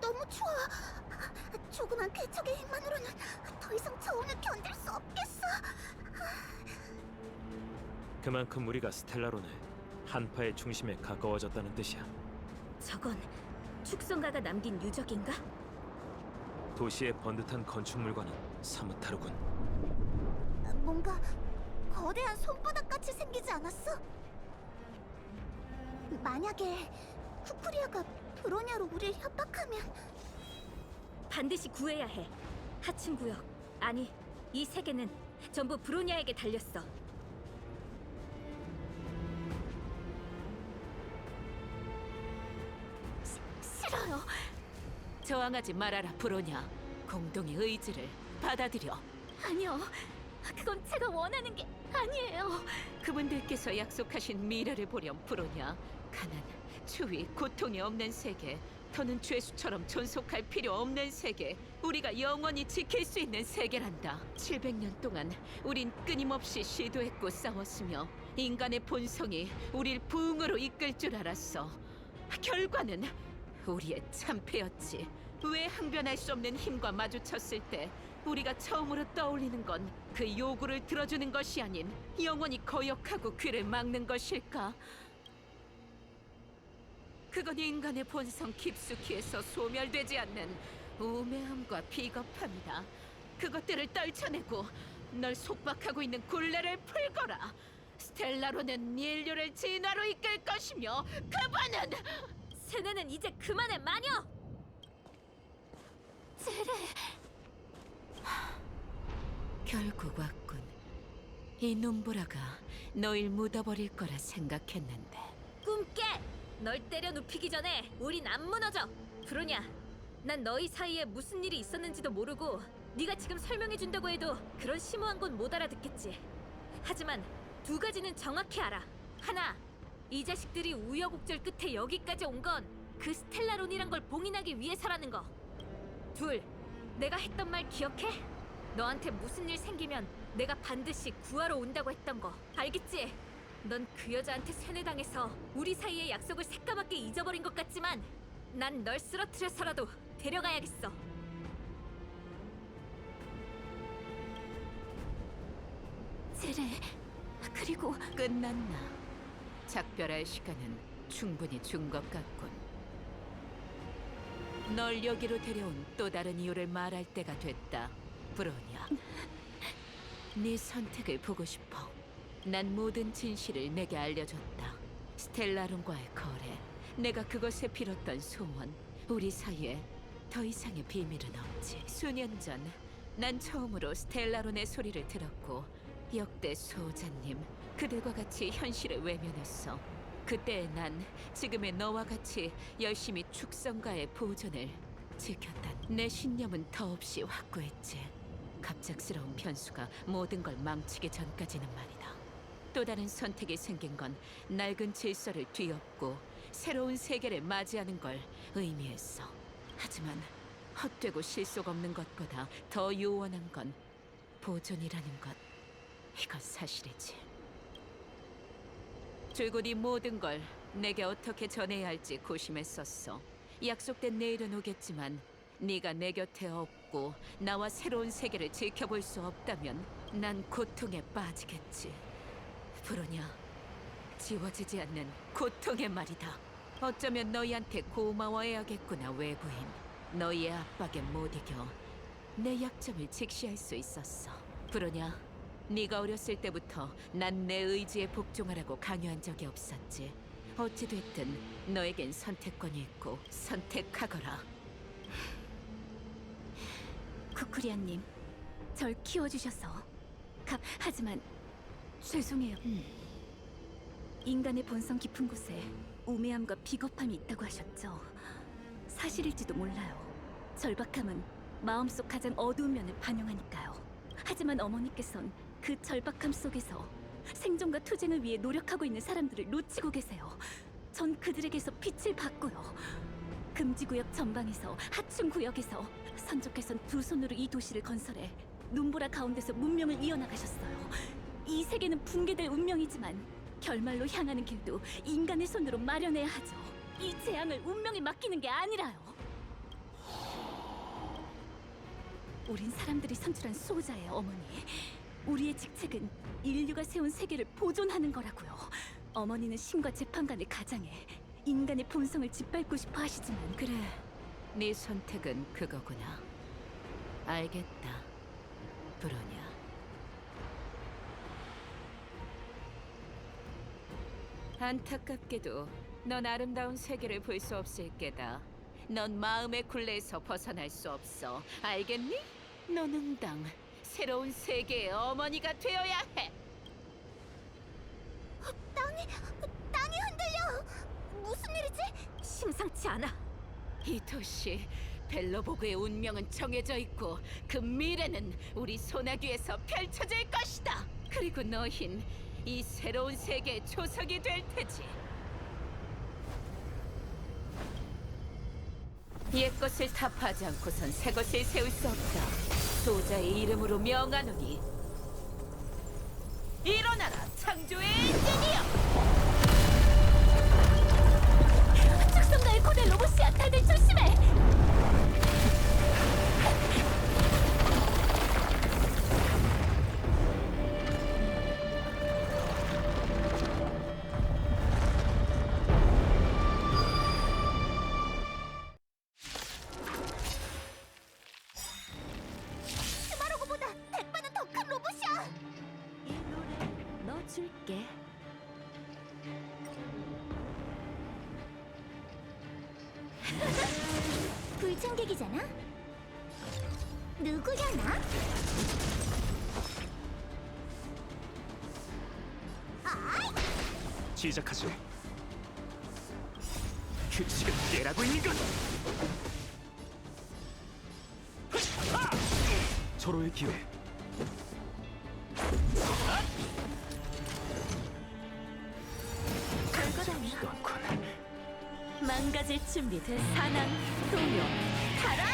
너무 추워. 조그만 개척의 힘만으로는 더 이상 저온을 견딜 수 없겠어. 그만큼 우리가 스텔라론의 한파의 중심에 가까워졌다는 뜻이야. 저건 축성가가 남긴 유적인가? 도시의 번듯한 건축물과는 사뭇 다르군. 뭔가 거대한 손바닥같이 생기지 않았어? 만약에 쿠쿠리아가 브로냐로 우릴 협박하면 반드시 구해야 해. 하층 구역, 아니, 이 세계는 전부 브로냐에게 달렸어. 싫어요. 저항하지 말아라, 브로냐. 공동의 의지를 받아들여. 아니요. 그건 제가 원하는 게 아니에요. 그분들께서 약속하신 미래를 보렴, 브로냐. 가난, 추위, 고통이 없는 세계, 더는 죄수처럼 존속할 필요 없는 세계, 우리가 영원히 지킬 수 있는 세계란다. 700년 동안 우린 끊임없이 시도했고 싸웠으며 인간의 본성이 우릴 부흥으로 이끌 줄 알았어. 결과는 우리의 참패였지. 왜 항변할 수 없는 힘과 마주쳤을 때 우리가 처음으로 떠올리는 건 그 요구를 들어주는 것이 아닌 영원히 거역하고 귀를 막는 것일까? 그건 인간의 본성 깊숙이에서 소멸되지 않는 우매함과 비겁함이다. 그것들을 떨쳐내고 널 속박하고 있는 굴레를 풀거라. 스텔라로는 인류를 진화로 이끌 것이며 그분은 세네는 이제 그만해, 마녀! 제레. 결국 왔군. 이 눈보라가 너일 묻어버릴 거라 생각했는데. 꿈깨! 널 때려 눕히기 전에 우린 안 무너져! 브로냐, 난 너희 사이에 무슨 일이 있었는지도 모르고 네가 지금 설명해준다고 해도 그런 심오한 건 못 알아듣겠지. 하지만 두 가지는 정확히 알아. 하나, 이 자식들이 우여곡절 끝에 여기까지 온 건 그 스텔라론이란 걸 봉인하기 위해서라는 거. 둘, 내가 했던 말 기억해? 너한테 무슨 일 생기면 내가 반드시 구하러 온다고 했던 거 알겠지? 넌 그 여자한테 세뇌당해서 우리 사이의 약속을 새까맣게 잊어버린 것 같지만 난 널 쓰러뜨려서라도 데려가야겠어. 제레. 그리고 끝났나? 작별할 시간은 충분히 준 것 같군. 널 여기로 데려온 또 다른 이유를 말할 때가 됐다, 브로냐. 네 선택을 보고 싶어. 난 모든 진실을 내게 알려줬다. 스텔라론과의 거래, 내가 그것에 빌었던 소원, 우리 사이에 더 이상의 비밀은 없지. 수년 전, 난 처음으로 스텔라론의 소리를 들었고 역대 수호자님, 그들과 같이 현실을 외면했어. 그때 난 지금의 너와 같이 열심히 축성가의 보존을 지켰다. 내 신념은 더없이 확고했지. 갑작스러운 변수가 모든 걸 망치기 전까지는 말이다. 또 다른 선택이 생긴 건 낡은 질서를 뒤엎고 새로운 세계를 맞이하는 걸 의미했어. 하지만 헛되고 실속 없는 것보다 더 요원한 건 보존이라는 것. 이건 사실이지. 줄곧 이 모든 걸 내게 어떻게 전해야 할지 고심했었어. 약속된 내일은 오겠지만 네가 내 곁에 없고 나와 새로운 세계를 지켜볼 수 없다면 난 고통에 빠지겠지. 브로냐, 지워지지 않는 고통의 말이다. 어쩌면 너희한테 고마워해야겠구나, 외부인. 너희의 압박에 못 이겨 내 약점을 직시할 수 있었어. 브로냐, 네가 어렸을 때부터 난 내 의지에 복종하라고 강요한 적이 없었지. 어찌됐든 너에겐 선택권이 있고 선택하거라. 쿠쿠리아님, 절 키워주셔서 하지만 죄송해요. 인간의 본성 깊은 곳에 우매함과 비겁함이 있다고 하셨죠. 사실일지도 몰라요. 절박함은 마음속 가장 어두운 면을 반영하니까요. 하지만 어머니께선 그 절박함 속에서 생존과 투쟁을 위해 노력하고 있는 사람들을 놓치고 계세요. 전 그들에게서 빛을 받고요. 금지구역 전방에서 하층 구역에서 선조께선 두 손으로 이 도시를 건설해 눈보라 가운데서 문명을 이어나가셨어요. 이 세계는 붕괴될 운명이지만 결말로 향하는 길도 인간의 손으로 마련해야 하죠. 이 재앙을 운명에 맡기는 게 아니라요. 우린 사람들이 선출한 수호자예요, 어머니. 우리의 직책은 인류가 세운 세계를 보존하는 거라고요. 어머니는 신과 재판관의 가장에 인간의 본성을 짓밟고 싶어 하시지만 그래, 네 선택은 그거구나. 알겠다, 브로냐. 안타깝게도 넌 아름다운 세계를 볼 수 없을 게다. 넌 마음의 굴레에서 벗어날 수 없어. 알겠니? 넌 응당 새로운 세계의 어머니가 되어야 해. 땅이 흔들려! 무슨 일이지? 심상치 않아. 이 도시 벨로보그의 운명은 정해져 있고 그 미래는 우리 소나귀에서 펼쳐질 것이다. 그리고 너흰 이 새로운 세계의 초석이 될 테지. 옛것을 타파하지 않고선 새것을 세울 수 없다. 소자의 이름으로 명하노니 일어나라, 창조의 엔지니어! 축성가의 고대 로봇이야. 다들 조심해! 스마로그보다 100배는 더 큰 로봇이야! 이 노래 넣어줄게. 불청객이잖아? 누구려나? 시작하지. 규칙을 깨라고 있는 것. 서로의 기회. 별거다냐? 넌군 망가질 준비 됐. 사난, 동요, 가라!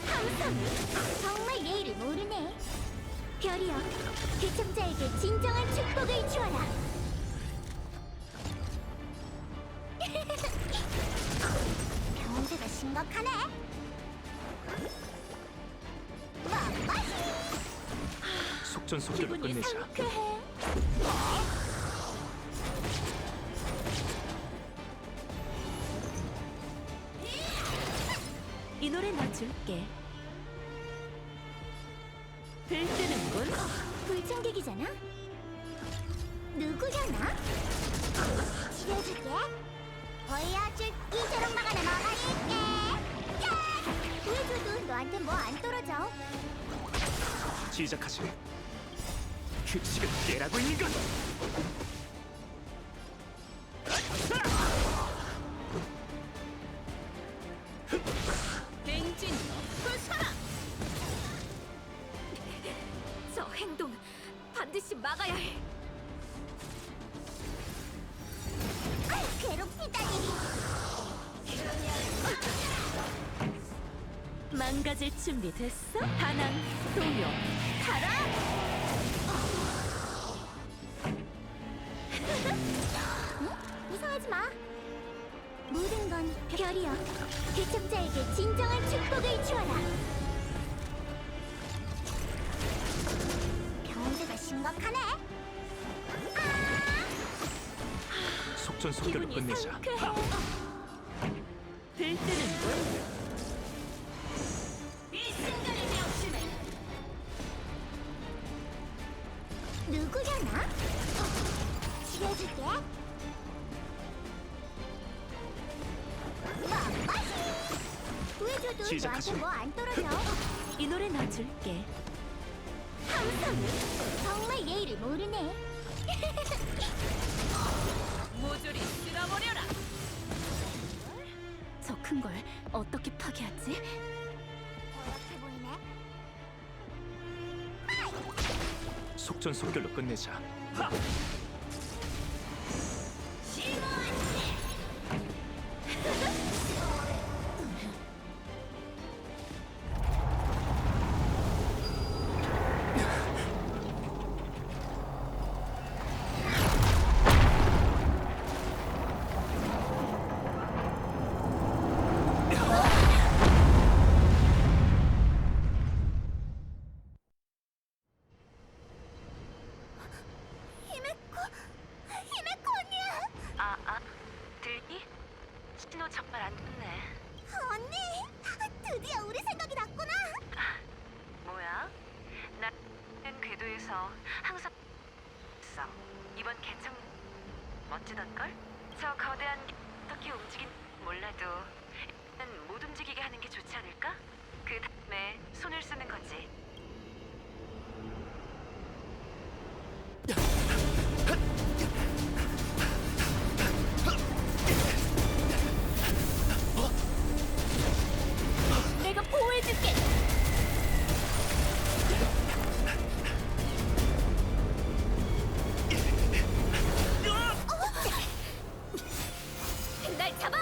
함성이 정말 예의를 모르네. 별이여, 개척자에게 진정한 축복을 주어라. 병세가 심각하네. 속전속결로 기분이 끝내자. 상쾌해. 이 노래 넣어줄게. 들뜨는군. 불청객이잖아? 누구려나? 지려줄게. 보여줄게. 저런 막아내 먹어줄게. 보여줘도 너한테 뭐 안 떨어져. 시작하지. 규칙을 깨라고 있는 것. 엔지니어 부숴라! 저 행동 반드시 막아야 해. 괴롭히다니. 망가질 준비 됐어? 반항, 동요, 가라! 응? 무서워하지 마. 모든 건 별이여. 개척자에게 진정한 축복을 주어라. 병세가 심각하네. 속전속결로 기분이 끝내자. 상쾌해. 들뜨는군. 이 순간의 명심을. 누구려나? 지려줄게. 보여줘도 시작하지. 너한테 뭐 안 떨어져. 이 노래 넣어줄게. 함성이 정말 예의를 모르네. 모조리 쓸어버려라! 저 큰 걸 어떻게 파괴하지? 어렵게 보이네. 속전속결로 끝내자. 정말 안 좋네. 언니, 드디어 우리 생각이 났구나. 뭐야? 나는 궤도에서 항상 있어. 이번 개청 멋지던걸? 저 거대한 게 어떻게 움직인 몰라도 일단 못 움직이게 하는 게 좋지 않을까? 그 다음에 손을 쓰는 거지. 내가 보호해줄게. 날 잡아!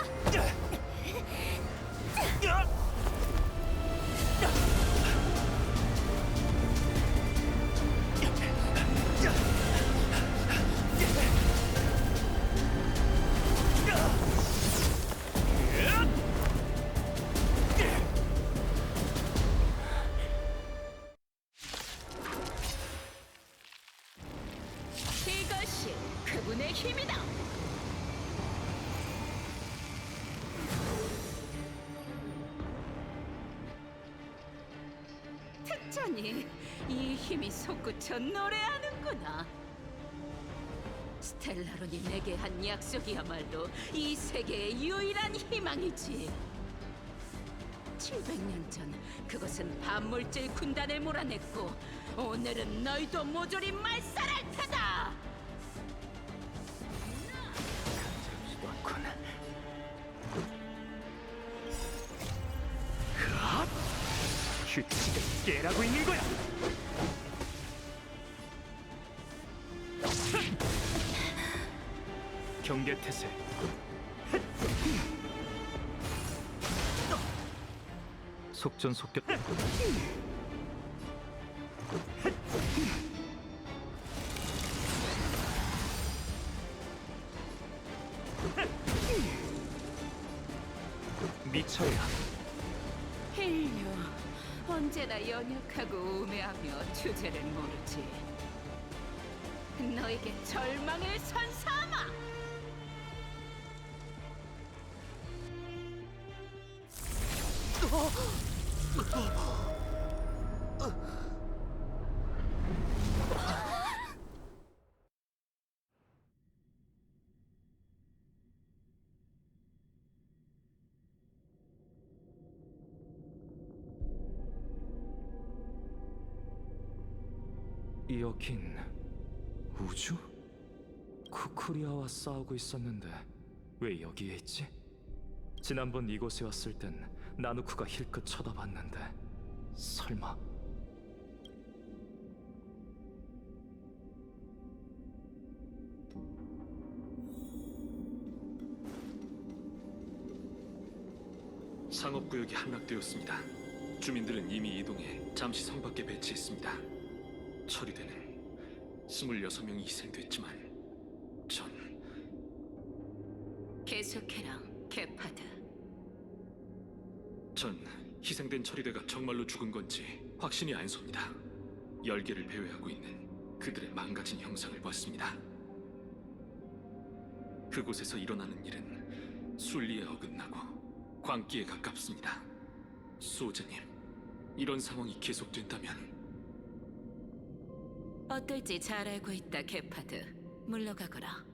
이것이 그분의 힘이다. 특전이 이 힘이 솟구쳐 노래하는구나. 스텔라론이 내게 한 약속이야말로 이 세계의 유일한 희망이지. 700년 전 그것은 반물질 군단을 몰아냈고 오늘은 너희도 모조리 말살할 테다. 규칙을 깨라고 있는 거야. 경계 태세. 속전속결. 미쳐야. 헬류, 언제나 연약하고 우매하며 주제를 모르지. 너에게 절망을 선사하마. 여긴 우주? 쿠쿠리아와 싸우고 있었는데 왜 여기에 있지? 지난번 이곳에 왔을 땐 나누쿠가 힐끗 쳐다봤는데 설마 상업구역이 함락되었습니다. 주민들은 이미 이동해 잠시 성 밖에 배치했습니다. 처리대는 26명이 희생됐지만 전 계속해라, 게파드. 희생된 처리대가 정말로 죽은 건지 확신이 안 섭니다. 열계를 배회하고 있는 그들의 망가진 형상을 봤습니다. 그곳에서 일어나는 일은 순리에 어긋나고 광기에 가깝습니다. 수호자님, 이런 상황이 계속된다면 어떨지 잘 알고 있다, 게파드. 물러가거라.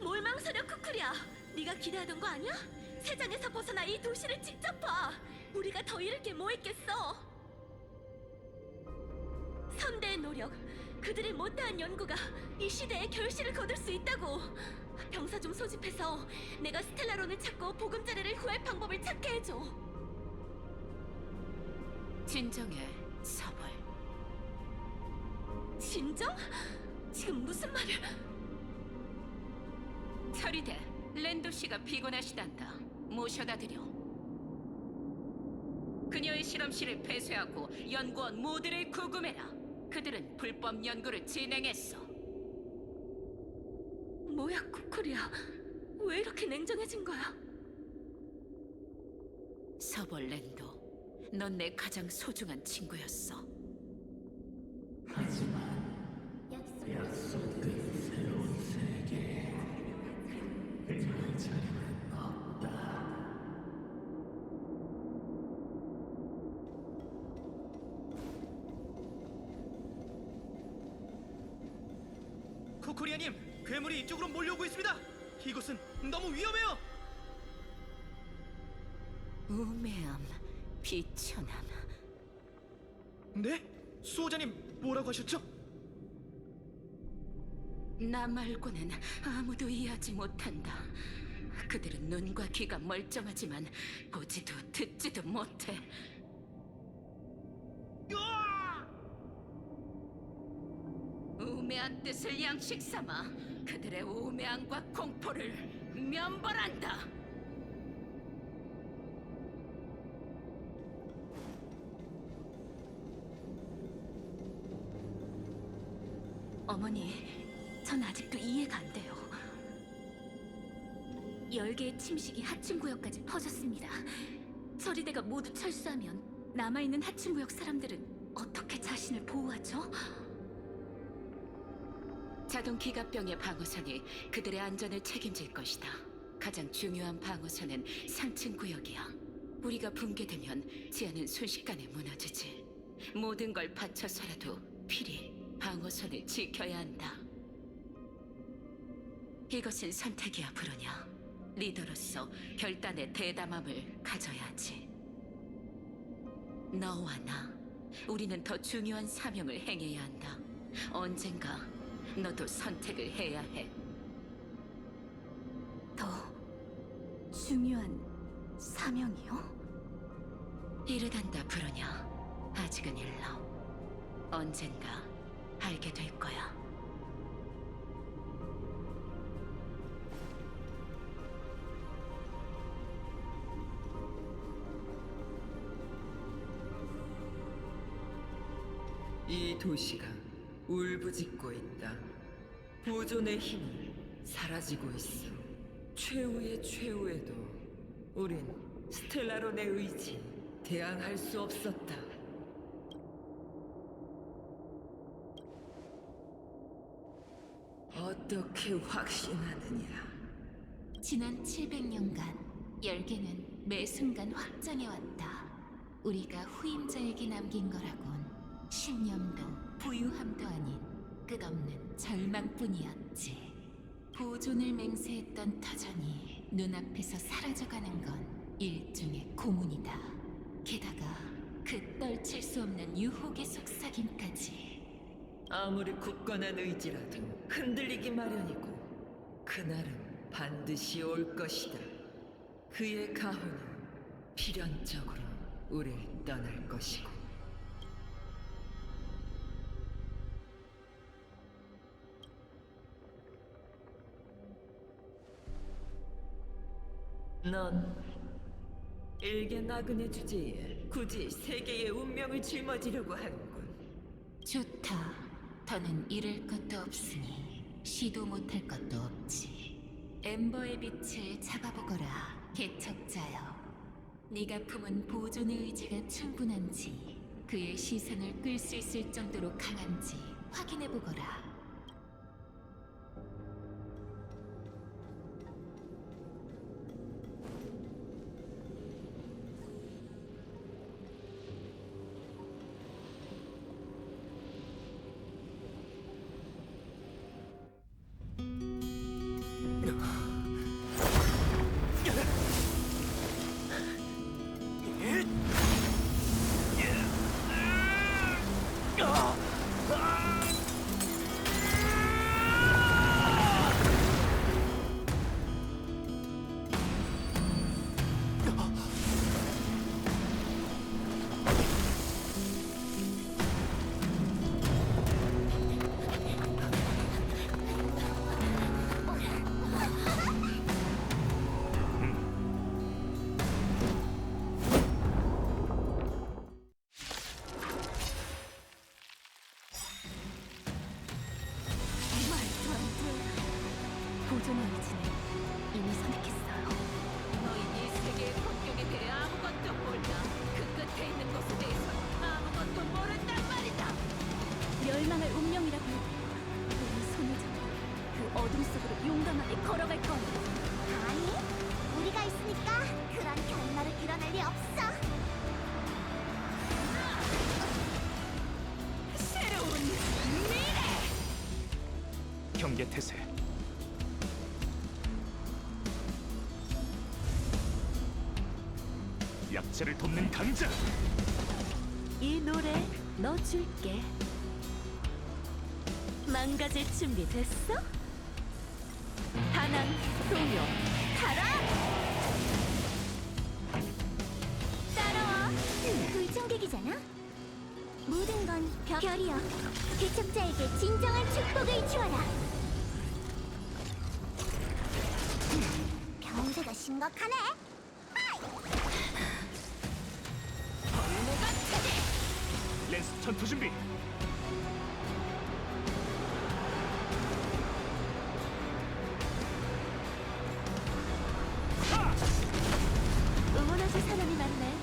뭘 망설여, 쿠쿠리야. 네가 기대하던 거 아니야? 세상에서 벗어나 이 도시를 직접 봐. 우리가 더 잃을 게 뭐 있겠어? 선대의 노력, 그들의 못다한 연구가 이 시대의 결실을 거둘 수 있다고. 병사 좀 소집해서 내가 스텔라론을 찾고 보금자리를 구할 방법을 찾게 해줘. 진정해, 서벌. 진정? 지금 무슨 말을... 처리대, 랜도 씨가 피곤하시단다. 모셔다 드려. 그녀의 실험실을 폐쇄하고 연구원 모두를 구금해라. 그들은 불법 연구를 진행했어. 뭐야, 쿠쿠리야. 왜 이렇게 냉정해진 거야? 서벌랜도, 넌 내 가장 소중한 친구였어. 코코리아님, 괴물이 이쪽으로 몰려오고 있습니다. 이곳은 너무 위험해요. 우매함, 비천함. 네? 수호자님, 뭐라고 하셨죠? 나 말고는 아무도 이해하지 못한다. 그들은 눈과 귀가 멀쩡하지만 보지도 듣지도 못해. 우매한 뜻을 양식 삼아 그들의 우매함과 공포를 면벌한다. 어머니, 전 아직도 이해가 안 돼요. 열개의 침식이 하층구역까지 퍼졌습니다. 처리대가 모두 철수하면 남아있는 하층구역 사람들은 어떻게 자신을 보호하죠? 자동 기갑병의 방어선이 그들의 안전을 책임질 것이다. 가장 중요한 방어선은 상층 구역이야. 우리가 붕괴되면 지하는 순식간에 무너지지. 모든 걸 바쳐서라도 필히 방어선을 지켜야 한다. 이것은 선택이야, 브로냐. 리더로서 결단의 대담함을 가져야 하지. 너와 나, 우리는 더 중요한 사명을 행해야 한다. 언젠가 너도 선택을 해야 해. 더 중요한 사명이요? 이르단다, 브로냐. 아직은 일러. 언젠가 알게 될 거야. 이 도시가 울부짖고 있다. 보존의 힘이 사라지고 있어. 최후의 최후에도 우린 스텔라론의 의지 대항할 수 없었다. 어떻게 확신하느냐? 지난 700년간 열계는 매 순간 확장해왔다. 우리가 후임자에게 남긴 거라곤 신념도 부유함도 아닌 끝없는 절망뿐이었지. 보존을 맹세했던 터전이 눈앞에서 사라져가는 건 일종의 고문이다. 게다가 그 떨칠 수 없는 유혹의 속삭임까지. 아무리 굳건한 의지라도 흔들리기 마련이고 그날은 반드시 올 것이다. 그의 가호는 필연적으로 우릴 떠날 것이고. 넌 일개 나그네 주제에 굳이 세계의 운명을 짊어지려고 하는군. 좋다. 더는 잃을 것도 없으니 시도 못할 것도 없지. 엠버의 빛을 잡아보거라, 개척자여. 네가 품은 보존의 의지가 충분한지, 그의 시선을 끌 수 있을 정도로 강한지 확인해보거라. 보존의 의지는 이미 선택했어요. 너희 이 세계의 본격에 대해 아무것도 몰라. 그 끝에 있는 것에 대해서 아무것도 모른단 말이다. 멸망할 운명이라고 해도 우리 손을 잡고 그 어둠 속으로 용감하게 걸어갈 거예요. 아니, 우리가 있으니까 그런 결말을 이뤄낼 리 없어. 새로운 미래. 경계 태세. 약자를 돕는 강자. 이 노래 너 줄게. 망가질 준비 됐어? 반항, 동요, 가라! 따라와. 불청객이잖아. 모든 건 별이여. 개척자에게 진정한 축복을 주어라. 병세가 심각하네. 렌스 전투 준비. 응원해줄 사람이 많네.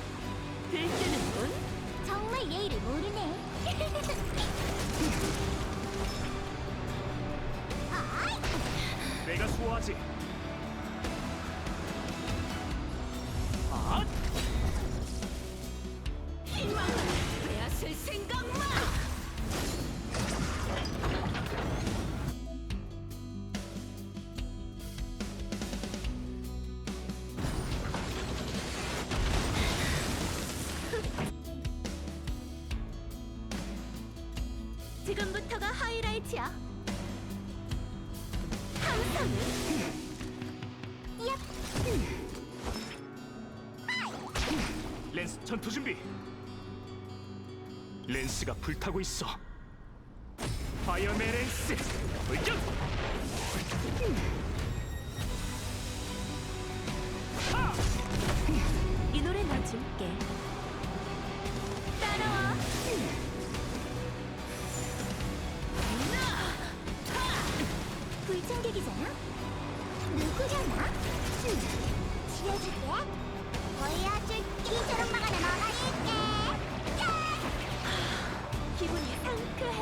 들뜨는군. 정말 예의를 모르네. 아이, 내가 수호하지. 아! 희망을 빼앗을 생각 마. 지금부터가 하이라이트야. 항상은 얍. 렌스 전투 준비. 렌스가 불타고 있어. 파이어맨 렌스. 돌격. 하! 이 노래 너 줄게. 따라와. 불청객이잖아. 누구려나? 지어줄게. 보여줄게. 이처럼 막아내 막아낼게. 기분이 상쾌해.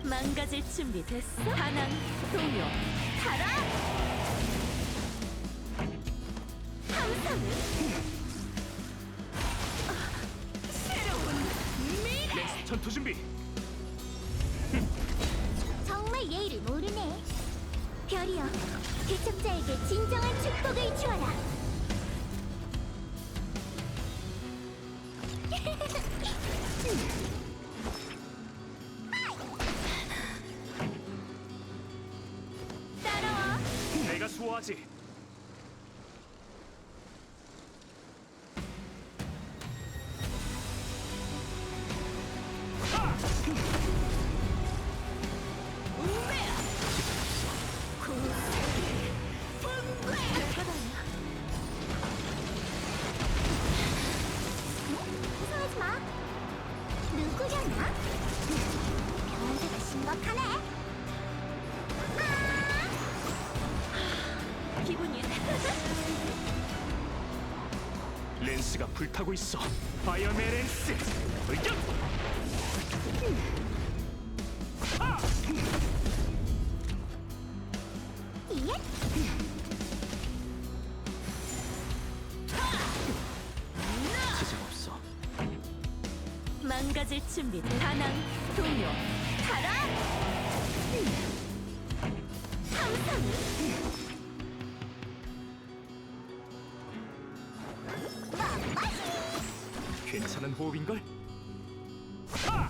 망가질 준비 됐어? 반항, 동요, 가라! 항상은 렌스 전투 준비. 정말 예의를 모르네. 별이여, 개척자에게 진정한 축복을 주어라. 따라와. 내가 수호하지. 무서워하지 마. 누구려나? 병세가 심각하네. 기분이 렌스가 불타고 있어. 파이어맨 렌스. 돌격. 하! 예? 지장 없어. 망가질 준비 반항, 동요, 가라! 항상은 괜찮은 호흡인걸? 하!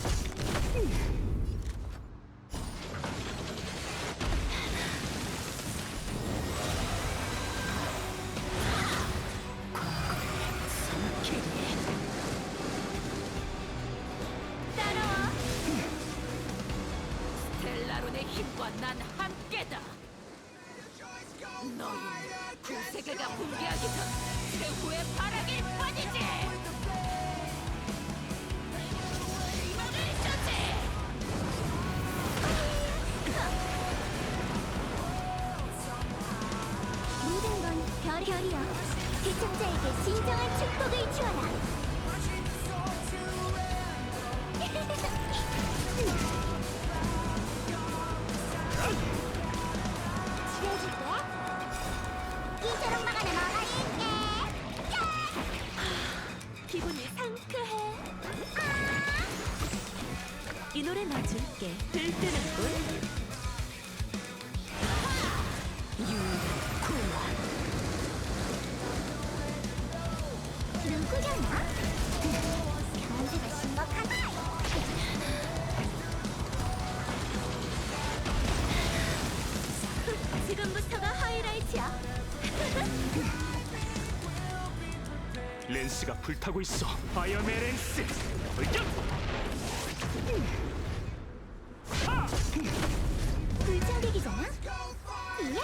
따라와. 텔라론의 힘과 난 함께다. 너희는 그 세계가 붕괴하기 전 최후의 바라길 뿐이지. 먹을 처치. 별이여, 개척자에게 진정한 축복을 주어라. 치료해줄게. 이처럼 막아내 먹어줄게. 기분이 상쾌해. 이 노래 넣어줄게. 들뜨는군. 누구려나? 변수가 심각하다. 지금부터가 하이라이트야. 렌스가 불타고 있어. 아이언맨 렌스. 돌격! 불청객이잖아? 예?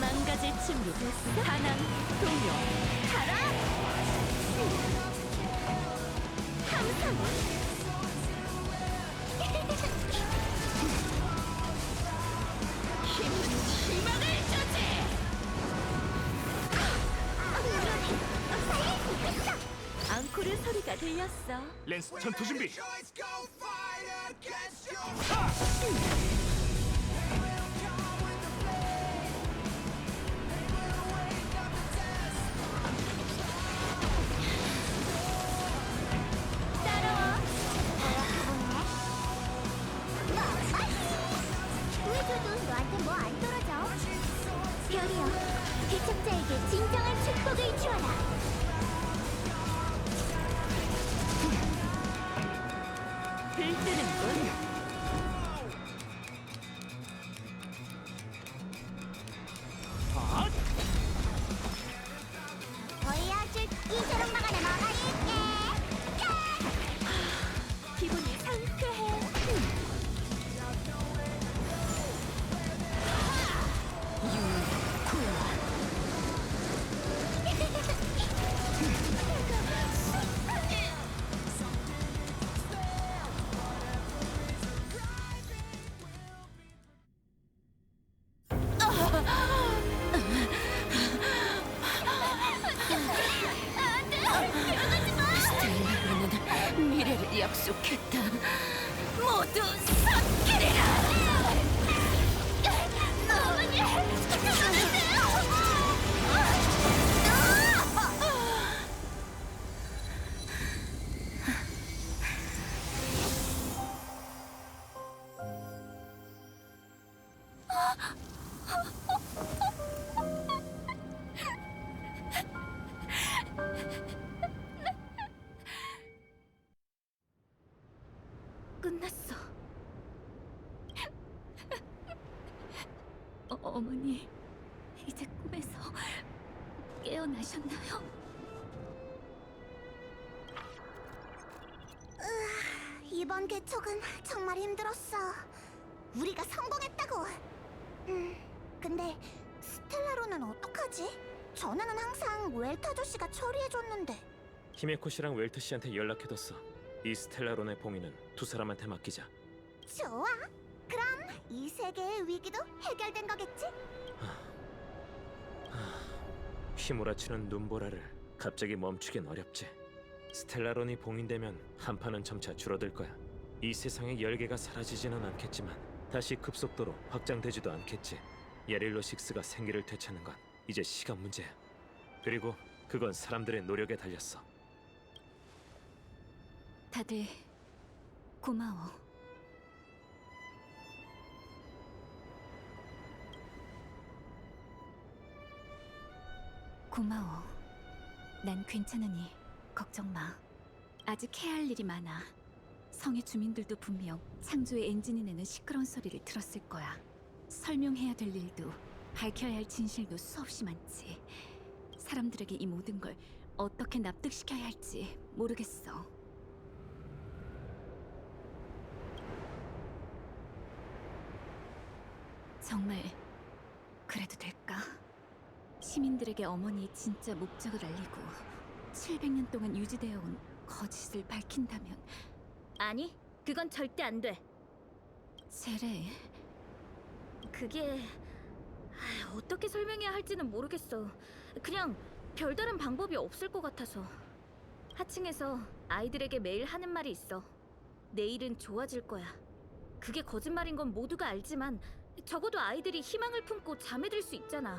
망가질 준비 됐어? 반항, 동요, 가라! 함성! 희망을 주지! 앙코르 소리가 들렸어. 렌스 전투 준비. 구해줘도 너한테 뭐 안 떨어져. 별이여, 개척자에게 진정한 축복을 주어라. 들뜨는군. 보여줄 이처럼 막아내 먹어줄게. 기분이 상쾌해. 스텔라로는 미래를 약속했다. 모두 삭히리라. 어머니! 끝났어. 어머니, 이제 꿈에서 깨어나셨나요? 이번 개척은 정말 힘들었어. 우리가 성공했다고. 근데 스텔라로는 어떡하지? 전화는 항상 웰트 아저씨가 처리해줬는데. 히메코 씨랑 웰트 씨한테 연락해뒀어. 이 스텔라론의 봉인은 두 사람한테 맡기자. 좋아. 그럼 이 세계의 위기도 해결된 거겠지? 휘몰아치는 눈보라를 갑자기 멈추긴 어렵지. 스텔라론이 봉인되면 한파는 점차 줄어들 거야. 이 세상의 열기가 사라지지는 않겠지만 다시 급속도로 확장되지도 않겠지. 예릴로 6가 생기를 되찾는 건 이제 시간 문제야. 그리고 그건 사람들의 노력에 달렸어. 다들 고마워. 고마워. 난 괜찮으니 걱정 마. 아직 해야 할 일이 많아. 성의 주민들도 분명 창조의 엔진이 내는 시끄러운 소리를 들었을 거야. 설명해야 될 일도 밝혀야 할 진실도 수없이 많지. 사람들에게 이 모든 걸 어떻게 납득시켜야 할지 모르겠어. 정말 그래도 될까? 시민들에게 어머니의 진짜 목적을 알리고 700년 동안 유지되어 온 거짓을 밝힌다면 아니, 그건 절대 안 돼. 제레, 그게 어떻게 설명해야 할지는 모르겠어. 그냥 별다른 방법이 없을 것 같아서. 하층에서 아이들에게 매일 하는 말이 있어. 내일은 좋아질 거야. 그게 거짓말인 건 모두가 알지만 적어도 아이들이 희망을 품고 잠에 들 수 있잖아.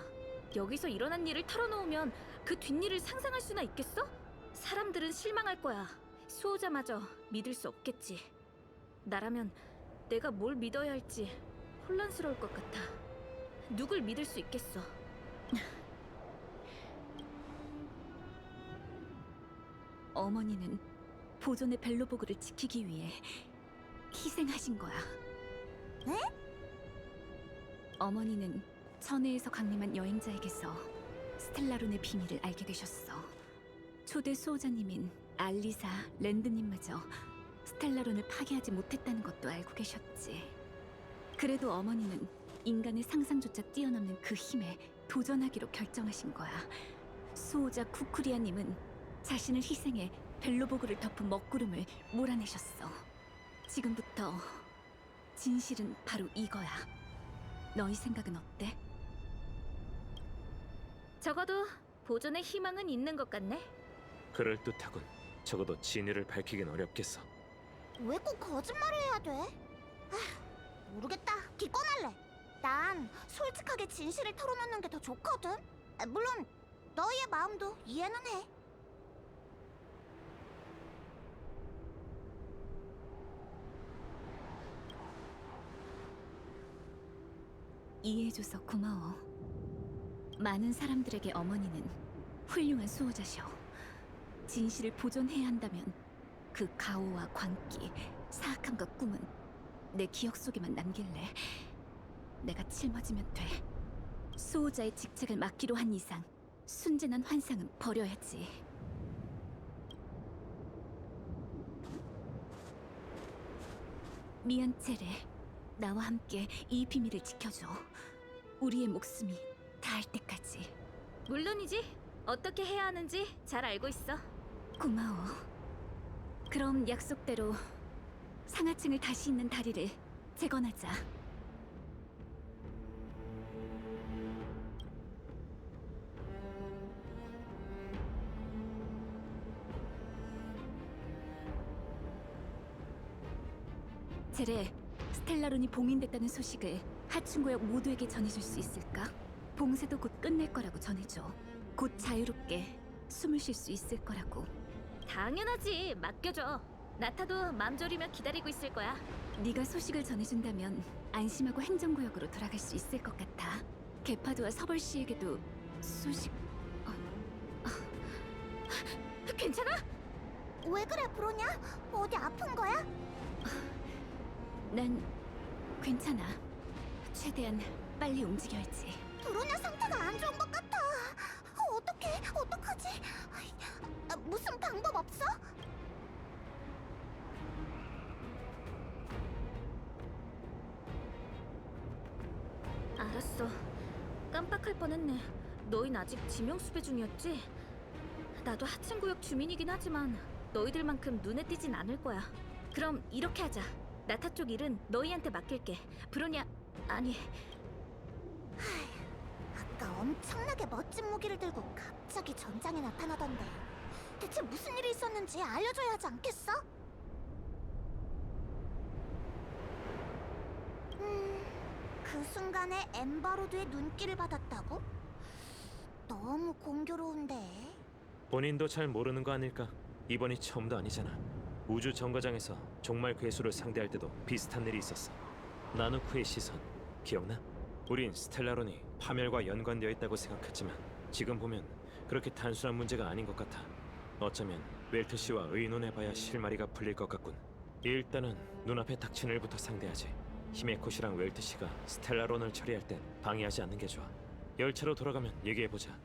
여기서 일어난 일을 털어놓으면 그 뒷일을 상상할 수나 있겠어? 사람들은 실망할 거야. 수호자마저 믿을 수 없겠지. 나라면 내가 뭘 믿어야 할지 혼란스러울 것 같아. 누굴 믿을 수 있겠어? 어머니는 보존의 벨로보그를 지키기 위해 희생하신 거야. 네? 어머니는 천혜에서 강림한 여행자에게서 스텔라론의 비밀을 알게 되셨어. 초대 수호자님인 알리사, 랜드님마저 스텔라론을 파괴하지 못했다는 것도 알고 계셨지. 그래도 어머니는 인간의 상상조차 뛰어넘는 그 힘에 도전하기로 결정하신 거야. 수호자 쿠쿠리아님은 자신을 희생해 벨로보그를 덮은 먹구름을 몰아내셨어. 지금부터 진실은 바로 이거야. 너희 생각은 어때? 적어도 보존의 희망은 있는 것 같네. 그럴듯하군. 적어도 진위를 밝히긴 어렵겠어. 왜 꼭 거짓말을 해야 돼? 모르겠다. 기권할래. 난 솔직하게 진실을 털어놓는 게 더 좋거든. 물론 너희의 마음도 이해는 해. 이해해줘서 고마워. 많은 사람들에게 어머니는 훌륭한 수호자셔. 진실을 보존해야 한다면 그 가오와 광기, 사악함과 꿈은 내 기억 속에만 남길래. 내가 짊어지면 돼. 수호자의 직책을 맡기로 한 이상 순진한 환상은 버려야지. 미안, 제레. 나와 함께 이 비밀을 지켜줘. 우리의 목숨이 닿을 때까지. 물론이지. 어떻게 해야 하는지 잘 알고 있어. 고마워. 그럼 약속대로 상하층을 다시 잇는 다리를 재건하자. 제레, 스텔라론이 봉인됐다는 소식을 하층구역 모두에게 전해줄 수 있을까? 봉쇄도 곧 끝낼 거라고 전해줘. 곧 자유롭게 숨을 쉴 수 있을 거라고. 당연하지. 맡겨줘. 나타도 맘 졸이며 기다리고 있을 거야. 네가 소식을 전해준다면 안심하고 행정구역으로 돌아갈 수 있을 것 같아. 게파드와 서벌 씨에게도 소식... 괜찮아? 왜 그래, 브로냐? 어디 아픈 거야? 난 괜찮아. 최대한 빨리 움직여야지. 브로냐 상태가 안 좋은 것 같아. 어떡하지? 무슨 방법 없어? 알았어. 깜빡할 뻔했네. 너흰 아직 지명수배 중이었지? 나도 하층구역 주민이긴 하지만 너희들만큼 눈에 띄진 않을 거야. 그럼 이렇게 하자. 나타 쪽 일은 너희한테 맡길게. 브로냐... 아니... 아까 엄청나게 멋진 무기를 들고 갑자기 전장에 나타나던데. 대체 무슨 일이 있었는지 알려줘야 하지 않겠어? 그 순간에 엠바로드의 눈길을 받았다고? 너무 공교로운데. 본인도 잘 모르는 거 아닐까? 이번이 처음도 아니잖아. 우주 정거장에서 종말 괴수를 상대할 때도 비슷한 일이 있었어. 나누쿠의 시선 기억나? 우린 스텔라론이 파멸과 연관되어 있다고 생각했지만 지금 보면 그렇게 단순한 문제가 아닌 것 같아. 어쩌면 웰트 씨와 의논해봐야 실마리가 풀릴 것 같군. 일단은 눈앞에 닥친 일부터 상대하지. 히메코 씨랑 웰트 씨가 스텔라론을 처리할 땐 방해하지 않는 게 좋아. 열차로 돌아가면 얘기해보자.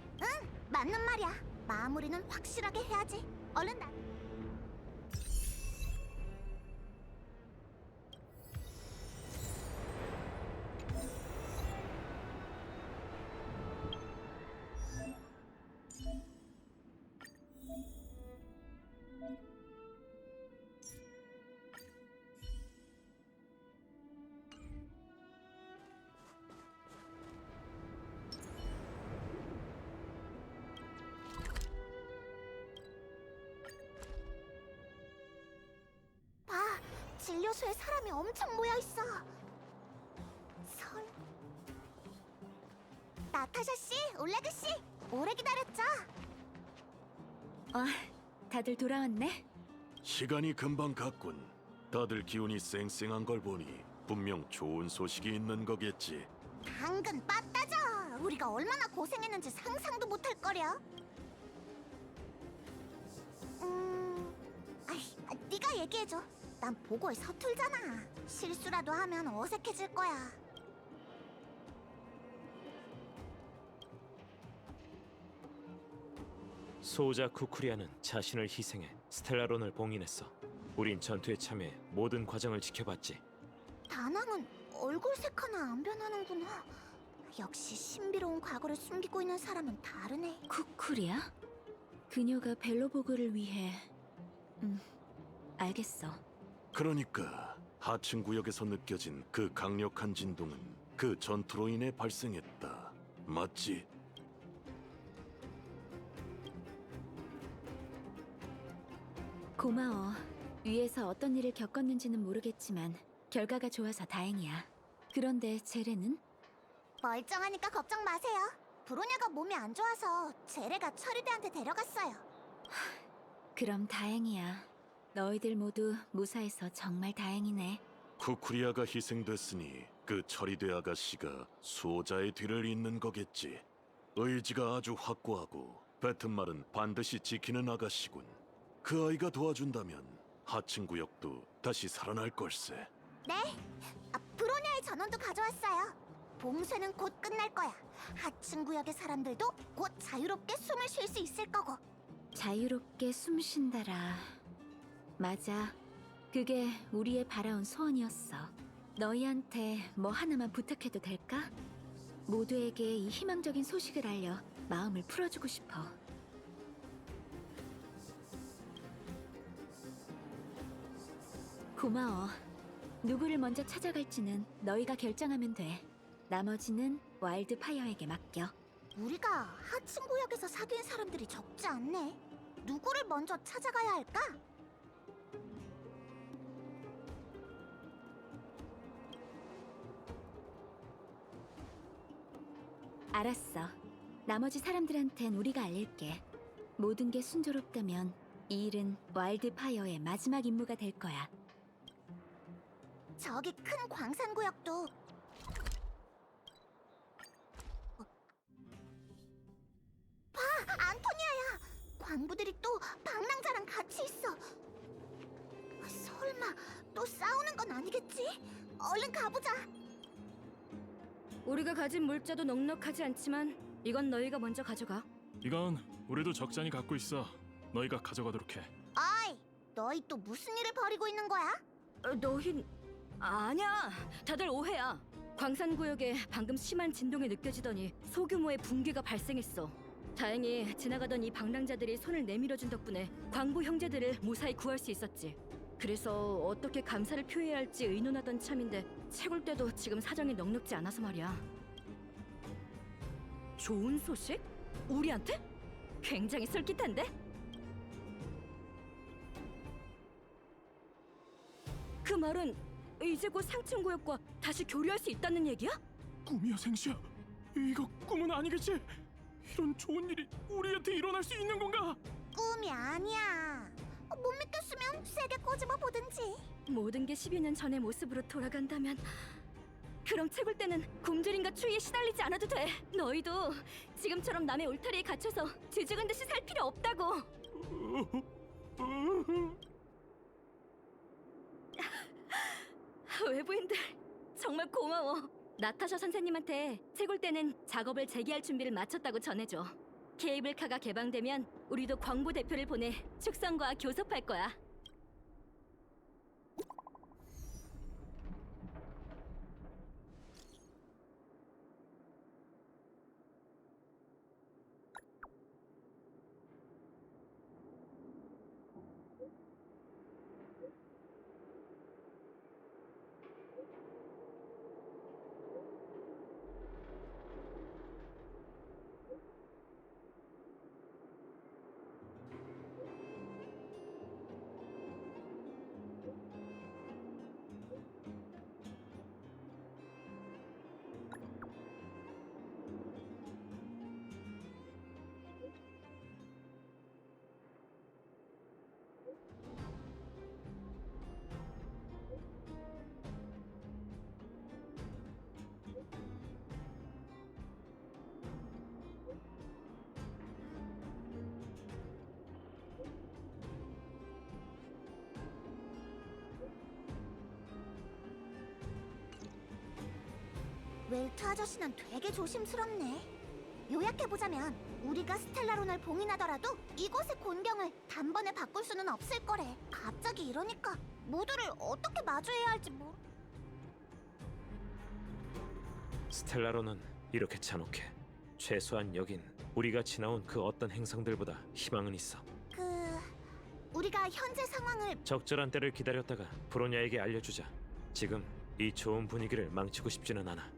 맞는 말이야. 마무리는 확실하게 해야지. 얼른 나. 진료소에 사람이 엄청 모여 있어. 나타샤 씨, 올레그 씨, 오래 기다렸죠? 다들 돌아왔네. 시간이 금방 갔군. 다들 기운이 쌩쌩한 걸 보니 분명 좋은 소식이 있는 거겠지. 당근 빠따져. 우리가 얼마나 고생했는지 상상도 못할 거려. 네가 얘기해줘. 난 보고에 서툴잖아. 실수라도 하면 어색해질 거야. 소자 쿠쿠리아는 자신을 희생해 스텔라론을 봉인했어. 우린 전투에 참여해 모든 과정을 지켜봤지. 다낭은 얼굴 색 하나 안 변하는구나. 역시 신비로운 과거를 숨기고 있는 사람은 다르네. 쿠쿠리야? 그녀가 벨로보그를 위해... 알겠어. 그러니까 하층 구역에서 느껴진 그 강력한 진동은 그 전투로 인해 발생했다. 맞지? 고마워. 위에서 어떤 일을 겪었는지는 모르겠지만 결과가 좋아서 다행이야. 그런데 제레는? 멀쩡하니까 걱정 마세요. 브로냐가 몸이 안 좋아서 제레가 처리대한테 데려갔어요. 그럼 다행이야. 너희들 모두 무사해서 정말 다행이네. 쿠쿠리아가 희생됐으니 그 처리대 아가씨가 수호자의 뒤를 잇는 거겠지. 의지가 아주 확고하고 뱉은 말은 반드시 지키는 아가씨군. 그 아이가 도와준다면 하층 구역도 다시 살아날 걸세. 네? 브로냐의 전원도 가져왔어요. 봉쇄는 곧 끝날 거야. 하층 구역의 사람들도 곧 자유롭게 숨을 쉴 수 있을 거고. 자유롭게 숨 쉰다라. 맞아. 그게 우리의 바라온 소원이었어. 너희한테 뭐 하나만 부탁해도 될까? 모두에게 이 희망적인 소식을 알려 마음을 풀어주고 싶어. 고마워. 누구를 먼저 찾아갈지는 너희가 결정하면 돼. 나머지는 와일드 파이어에게 맡겨. 우리가 하층 구역에서 사귄 사람들이 적지 않네. 누구를 먼저 찾아가야 할까? 알았어. 나머지 사람들한텐 우리가 알릴게. 모든 게 순조롭다면 이 일은 와일드 파이어의 마지막 임무가 될 거야. 저기 큰 광산 구역도 봐! 안토니아야! 광부들이 또 방랑자랑 같이 있어. 설마 또 싸우는 건 아니겠지? 얼른 가보자. 우리가 가진 물자도 넉넉하지 않지만 이건 너희가 먼저 가져가. 이건 우리도 적잖이 갖고 있어. 너희가 가져가도록 해. 어이! 너희 또 무슨 일을 벌이고 있는 거야? 너흰... 아니야. 다들 오해야. 광산구역에 방금 심한 진동이 느껴지더니 소규모의 붕괴가 발생했어. 다행히 지나가던 이 방랑자들이 손을 내밀어준 덕분에 광부 형제들을 무사히 구할 수 있었지. 그래서 어떻게 감사를 표해야 할지 의논하던 참인데 채굴 때도 지금 사정이 넉넉지 않아서 말이야. 좋은 소식? 우리한테? 굉장히 솔깃한데? 그 말은 이제 곧 상층구역과 다시 교류할 수 있다는 얘기야? 꿈이야 생시야. 이거 꿈은 아니겠지? 이런 좋은 일이 우리한테 일어날 수 있는 건가? 꿈이 아니야. 못 믿겠으면 세게 꼬집어 보든지. 모든 게 12년 전의 모습으로 돌아간다면 그럼 채굴 때는 굶주림과 추위에 시달리지 않아도 돼. 너희도 지금처럼 남의 울타리에 갇혀서 뒤죽은 듯이 살 필요 없다고. 외부인들 정말 고마워. 나타샤 선생님한테 채굴 때는 작업을 재개할 준비를 마쳤다고 전해줘. 케이블카가 개방되면 우리도 광부 대표를 보내 축성과 교섭할 거야. 웰트 아저씨는 되게 조심스럽네. 요약해보자면 우리가 스텔라론을 봉인하더라도 이곳의 곤경을 단번에 바꿀 수는 없을 거래. 갑자기 이러니까 모두를 어떻게 마주해야 할지 스텔라로는 이렇게 잔혹해. 최소한 여긴 우리가 지나온 그 어떤 행성들보다 희망은 있어. 우리가 현재 상황을 적절한 때를 기다렸다가 브로냐에게 알려주자. 지금 이 좋은 분위기를 망치고 싶지는 않아.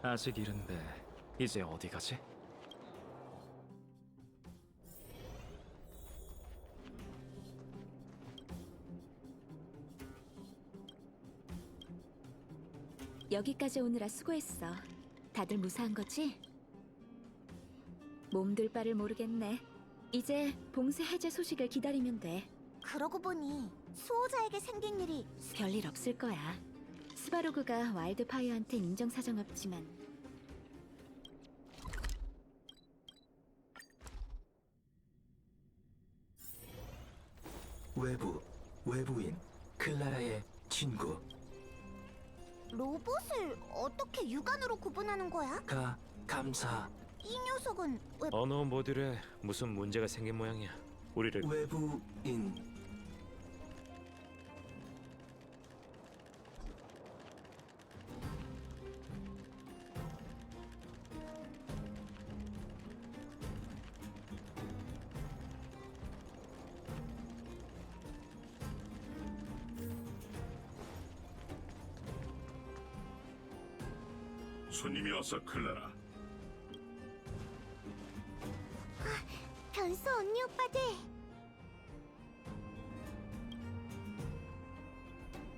아직 이른데 이제 어디 가지? 여기까지 오느라 수고했어. 다들 무사한 거지? 몸둘 바를 모르겠네. 이제 봉쇄 해제 소식을 기다리면 돼. 그러고 보니 수호자에게 생긴 일이 별일 없을 거야. 스바로그가 와일드파이어한텐 인정사정 없지만 외부인 클라라의 친구 로봇을 어떻게 육안으로 구분하는 거야? 감사 이 녀석은 왜 언어 모듈에 무슨 문제가 생긴 모양이야. 우리를 외부인 손님이 왔어, 클라라. 변수 언니 오빠들.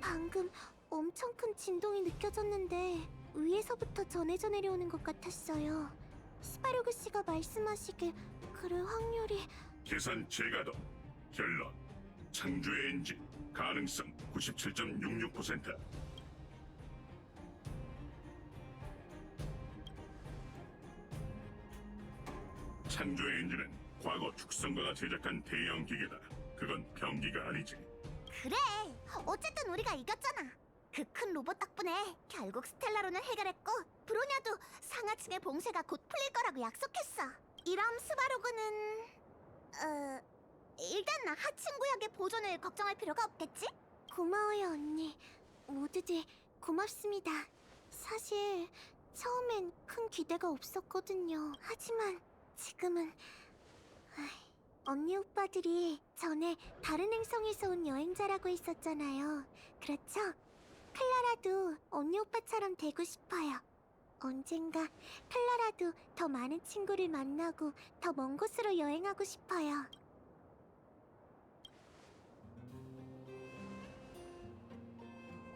방금 엄청 큰 진동이 느껴졌는데 위에서부터 전해져 내려오는 것 같았어요. 스바루그 씨가 말씀하시길 그럴 확률이 계산 재가동. 결론. 창조의 엔진. 가능성 97.66%. 창조의 엔진은 과거 축성가가 제작한 대형 기계다. 그건 병기가 아니지. 그래. 어쨌든 우리가 이겼잖아. 그 큰 로봇 덕분에 결국 스텔라론을 해결했고 브로냐도 상하층의 봉쇄가 곧 풀릴 거라고 약속했어. 이럼 스바로그는 일단 하층 구역의 보존을 걱정할 필요가 없겠지? 고마워요 언니. 모두들 고맙습니다. 사실 처음엔 큰 기대가 없었거든요. 하지만 지금은 언니 오빠들이 전에 다른 행성에서 온 여행자라고 했었잖아요. 그렇죠? 클라라도 언니 오빠처럼 되고 싶어요. 언젠가 클라라도 더 많은 친구를 만나고 더 먼 곳으로 여행하고 싶어요.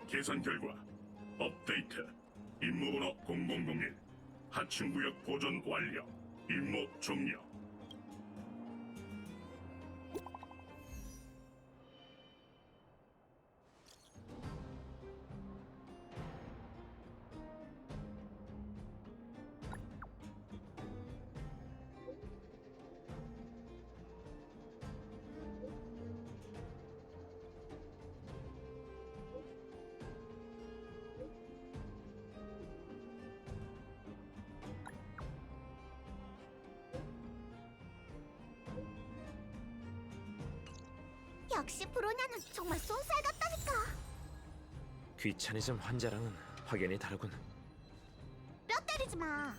계산 결과 업데이트. 임무번호 0001. 하층구역 보존 완료. 임무 종료. 역시 브로냐는 정말 쏜살 같다니까. 귀차니즘 환자랑은 확연히 다르군. 뼈 때리지 마.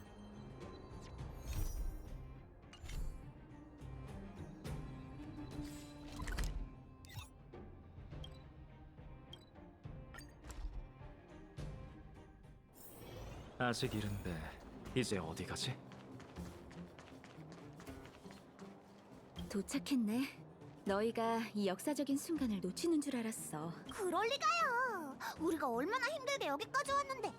아직 이른데 이제 어디 가지? 도착했네. 너희가 이 역사적인 순간을 놓치는 줄 알았어. 그럴 리가요. 우리가 얼마나 힘들게 여기까지 왔는데.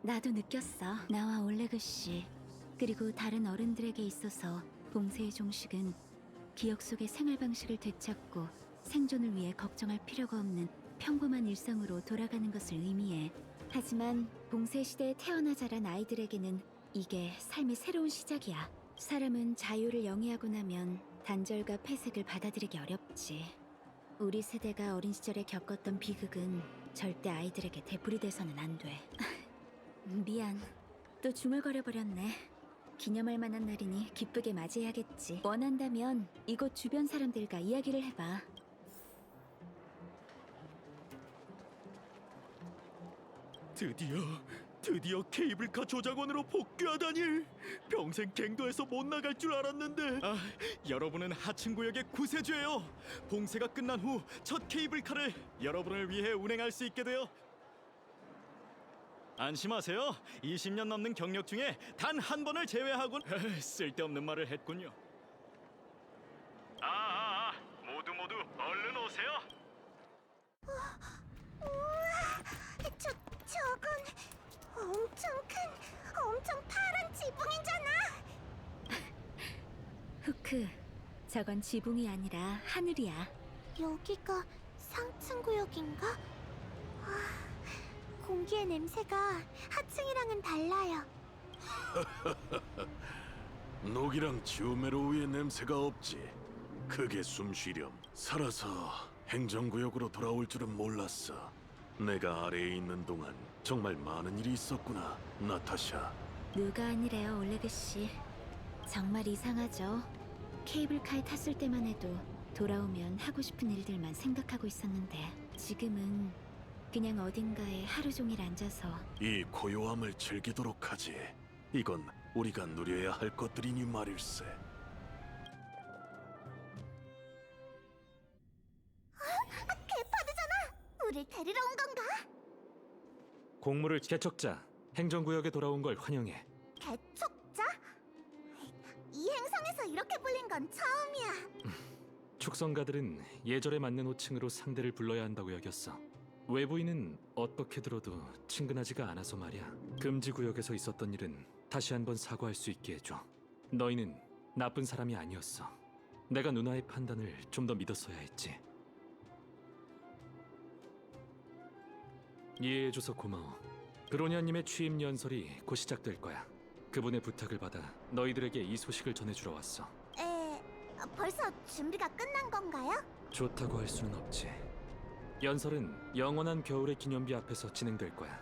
나도 느꼈어. 나와 올레그 씨 그리고 다른 어른들에게 있어서 봉쇄의 종식은 기억 속의 생활 방식을 되찾고 생존을 위해 걱정할 필요가 없는 평범한 일상으로 돌아가는 것을 의미해. 하지만 봉쇄 시대에 태어나 자란 아이들에게는 이게 삶의 새로운 시작이야. 사람은 자유를 영위하고 나면 단절과 폐색을 받아들이기 어렵지. 우리 세대가 어린 시절에 겪었던 비극은 절대 아이들에게 되풀이돼서는 안 돼. 미안. 또 중얼거려 버렸네. 기념할 만한 날이니 기쁘게 맞이해야겠지. 원한다면 이곳 주변 사람들과 이야기를 해봐. 드디어 케이블카 조작원으로 복귀하다니. 평생 갱도에서 못 나갈 줄 알았는데. 여러분은 하층구역의 구세주예요. 봉쇄가 끝난 후 첫 케이블카를 여러분을 위해 운행할 수 있게 되어 안심하세요. 20년 넘는 경력 중에 단 한 번을 제외하곤 쓸데없는 말을 했군요. 모두 얼른 오세요. 우와, 저건 엄청 파란 지붕이잖아. 후크, 저건 지붕이 아니라 하늘이야. 여기가 상층구역인가? 공기의 냄새가 하층이랑은 달라요. 녹이랑 지오메로우의 냄새가 없지. 그게 숨쉬렴. 살아서 행정구역으로 돌아올 줄은 몰랐어. 내가 아래에 있는 동안 정말 많은 일이 있었구나, 나타샤. 누가 아니래요, 올레그 씨. 정말 이상하죠. 케이블카에 탔을 때만 해도 돌아오면 하고 싶은 일들만 생각하고 있었는데 지금은 그냥 어딘가에 하루 종일 앉아서 이 고요함을 즐기도록 하지. 이건 우리가 누려야 할 것들이니 말일세. 개파드잖아. 우릴 데리러 온 건가? 공물을 개척자 행정구역에 돌아온 걸 환영해. 개척자? 이 행성에서 이렇게 불린 건 처음이야. 축성가들은 예절에 맞는 호칭으로 상대를 불러야 한다고 여겼어. 외부인은 어떻게 들어도 친근하지가 않아서 말이야. 금지구역에서 있었던 일은 다시 한번 사과할 수 있게 해줘. 너희는 나쁜 사람이 아니었어. 내가 누나의 판단을 좀 더 믿었어야 했지. 이해해줘서 고마워. 브로니아님의 취임 연설이 곧 시작될 거야. 그분의 부탁을 받아 너희들에게 이 소식을 전해주러 왔어. 벌써 준비가 끝난 건가요? 좋다고 할 수는 없지. 연설은 영원한 겨울의 기념비 앞에서 진행될 거야.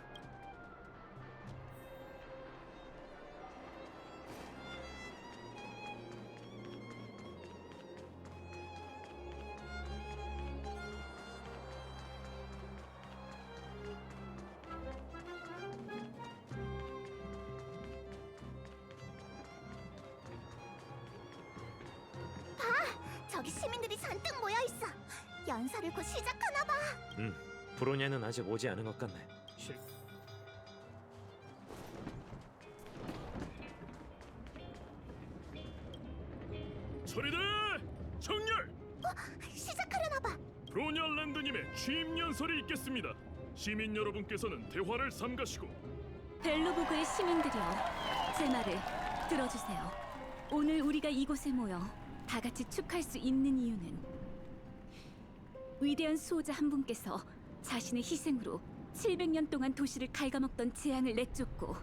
저기 시민들이 잔뜩 모여 있어. 연설을 곧 시작하나 봐. 브로니아는 아직 오지 않은 것 같네. 처리대! 정렬! 시작하려나 봐. 브로니아 랜드님의 취임 연설이 있겠습니다. 시민 여러분께서는 대화를 삼가시고. 벨로보그의 시민들이여, 제 말을 들어주세요. 오늘 우리가 이곳에 모여 다 같이 축하할 수 있는 이유는 위대한 수호자 한 분께서 자신의 희생으로 700년 동안 도시를 갉아먹던 재앙을 내쫓고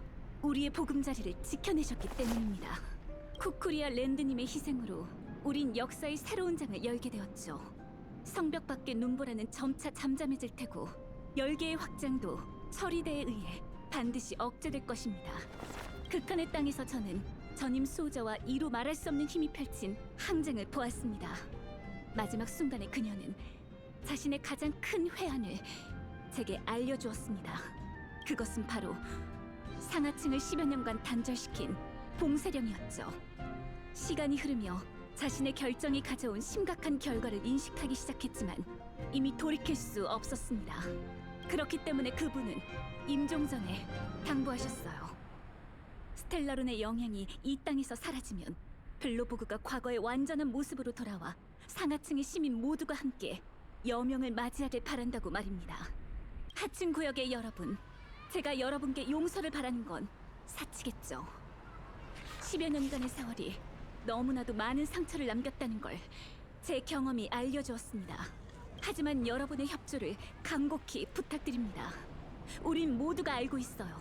우리의 보금자리를 지켜내셨기 때문입니다. 쿠쿠리아 랜드님의 희생으로 우린 역사의 새로운 장을 열게 되었죠. 성벽 밖의 눈보라는 점차 잠잠해질 테고 열계의 확장도 처리대에 의해 반드시 억제될 것입니다. 극한의 땅에서 저는 전임 수호자와 이루 말할 수 없는 힘이 펼친 항쟁을 보았습니다. 마지막 순간에 그녀는 자신의 가장 큰 회한을 제게 알려주었습니다. 그것은 바로 상하층을 10여 년간 단절시킨 봉쇄령이었죠. 시간이 흐르며 자신의 결정이 가져온 심각한 결과를 인식하기 시작했지만 이미 돌이킬 수 없었습니다. 그렇기 때문에 그분은 임종 전에 당부하셨어요. 스텔라론의 영향이 이 땅에서 사라지면 벨로보그가 과거의 완전한 모습으로 돌아와 상하층의 시민 모두가 함께 여명을 맞이하길 바란다고 말입니다. 하층 구역의 여러분, 제가 여러분께 용서를 바라는 건 사치겠죠. 10여 년간의 세월이 너무나도 많은 상처를 남겼다는 걸 제 경험이 알려주었습니다. 하지만 여러분의 협조를 간곡히 부탁드립니다. 우린 모두가 알고 있어요.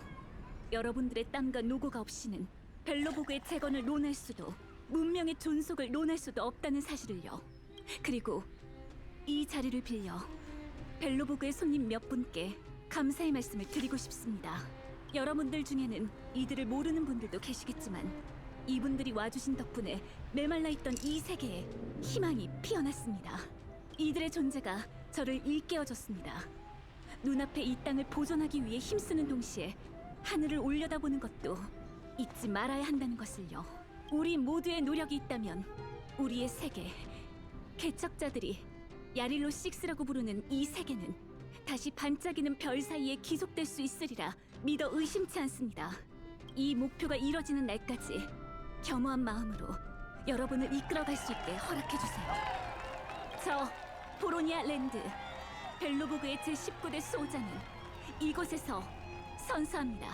여러분들의 땀과 노고가 없이는 벨로보그의 재건을 논할 수도 문명의 존속을 논할 수도 없다는 사실을요. 그리고 이 자리를 빌려 벨로보그의 손님 몇 분께 감사의 말씀을 드리고 싶습니다. 여러분들 중에는 이들을 모르는 분들도 계시겠지만 이분들이 와주신 덕분에 메말라 있던 이 세계에 희망이 피어났습니다. 이들의 존재가 저를 일깨워줬습니다. 눈앞에 이 땅을 보존하기 위해 힘쓰는 동시에 하늘을 올려다보는 것도 잊지 말아야 한다는 것을요. 우리 모두의 노력이 있다면 우리의 세계, 개척자들이 야릴로 6라고 부르는 이 세계는 다시 반짝이는 별 사이에 기속될 수 있으리라 믿어 의심치 않습니다. 이 목표가 이뤄지는 날까지 겸허한 마음으로 여러분을 이끌어갈 수 있게 허락해주세요. 저 보로니아 랜드 벨로보그의 제19대 수호자는 이곳에서 선서합니다.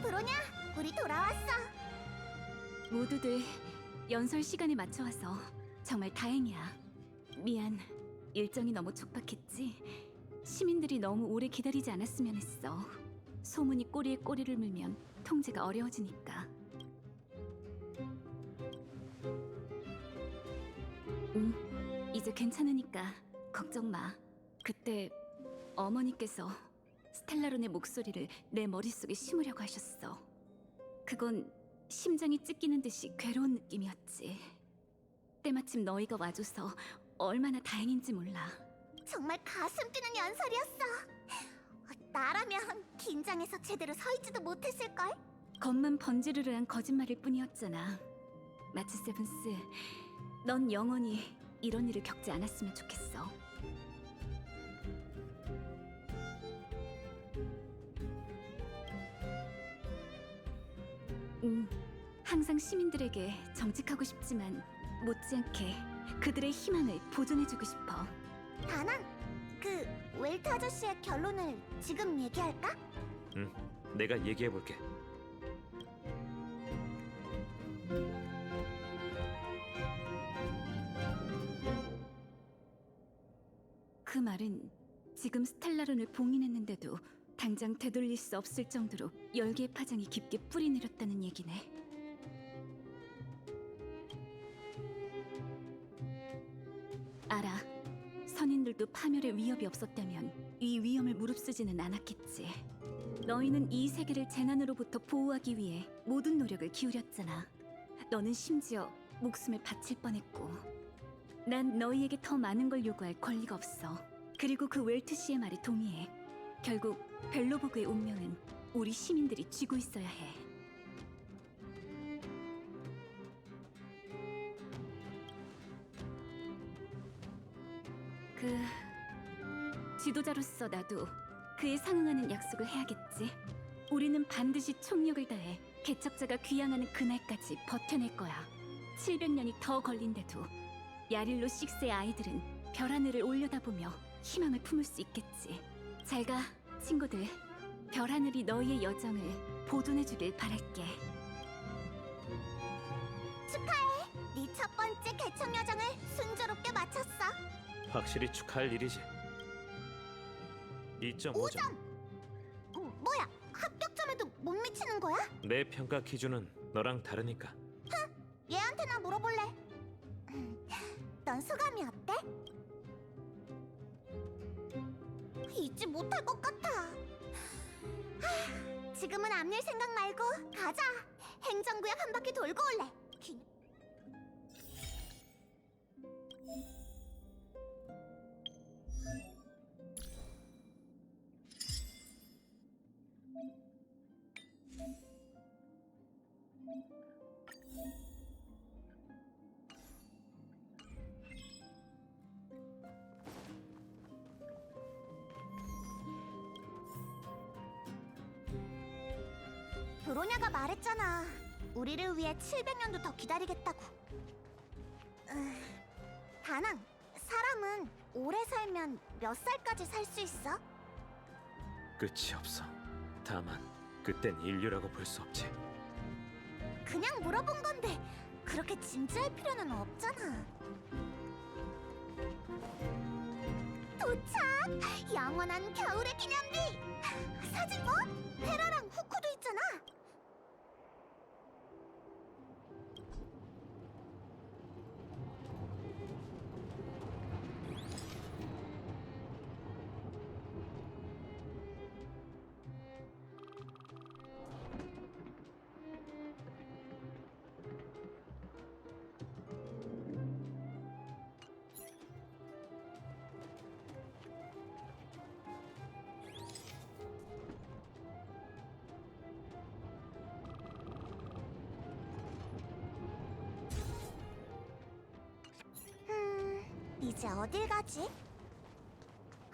브로냐, 우리 돌아왔어. 모두들 연설 시간에 맞춰 와서 정말 다행이야. 미안, 일정이 너무 촉박했지. 시민들이 너무 오래 기다리지 않았으면 했어. 소문이 꼬리에 꼬리를 물면 통제가 어려워지니까. 이제 괜찮으니까 걱정 마. 그때 어머니께서 스텔라론의 목소리를 내 머릿속에 심으려고 하셨어. 그건 심장이 찢기는 듯이 괴로운 느낌이었지. 때마침 너희가 와줘서 얼마나 다행인지 몰라. 정말 가슴 뛰는 연설이었어. 나라면 긴장해서 제대로 서 있지도 못했을걸? 겉만 번지르르한 거짓말일 뿐이었잖아. 마츠 세븐스, 넌 영원히 이런 일을 겪지 않았으면 좋겠어. 항상 시민들에게 정직하고 싶지만 못지않게 그들의 희망을 보존해주고 싶어. 다낭, 그 웰트 아저씨의 결론을 지금 얘기할까? 응, 내가 얘기해볼게. 그 말은 지금 스텔라론을 봉인했는데도 당장 되돌릴 수 없을 정도로 열기의 파장이 깊게 뿌리내렸다는 얘기네. 알아. 선인들도 파멸의 위협이 없었다면 이 위험을 무릅쓰지는 않았겠지. 너희는 이 세계를 재난으로부터 보호하기 위해 모든 노력을 기울였잖아. 너는 심지어 목숨을 바칠 뻔했고. 난 너희에게 더 많은 걸 요구할 권리가 없어. 그리고 그 웰트 씨의 말에 동의해. 결국 벨로보그의 운명은 우리 시민들이 쥐고 있어야 해. 지도자로서 나도 그에 상응하는 약속을 해야겠지. 우리는 반드시 총력을 다해 개척자가 귀향하는 그날까지 버텨낼 거야. 700년이 더 걸린데도 야릴로 6의 아이들은 별 하늘을 올려다보며 희망을 품을 수 있겠지. 잘 가, 친구들. 별 하늘이 너희의 여정을 보존해주길 바랄게. 축하해! 네 첫 번째 개척 여정을 순조롭게 마쳤어. 확실히 축하할 일이지. 2.5점. 5점! 뭐야, 합격점에도 못 미치는 거야? 내 평가 기준은 너랑 다르니까. 얘한테나 물어볼래. 넌 소감이 어때? 잊지 못할 것 같아. 지금은 앞일 생각 말고 가자. 행정구역 한 바퀴 돌고 올래. 브로냐가 말했잖아. 우리를 위해 700년도 더 기다리겠다고. 다낭, 사람은 오래 살면 몇 살까지 살 수 있어? 끝이 없어. 다만 그땐 인류라고 볼 수 없지. 그냥 물어본 건데 그렇게 진지할 필요는 없잖아. 도착! 영원한 겨울의 기념비! 사진 뭐? 페라랑 후쿠도 있잖아. 이제 어딜 가지?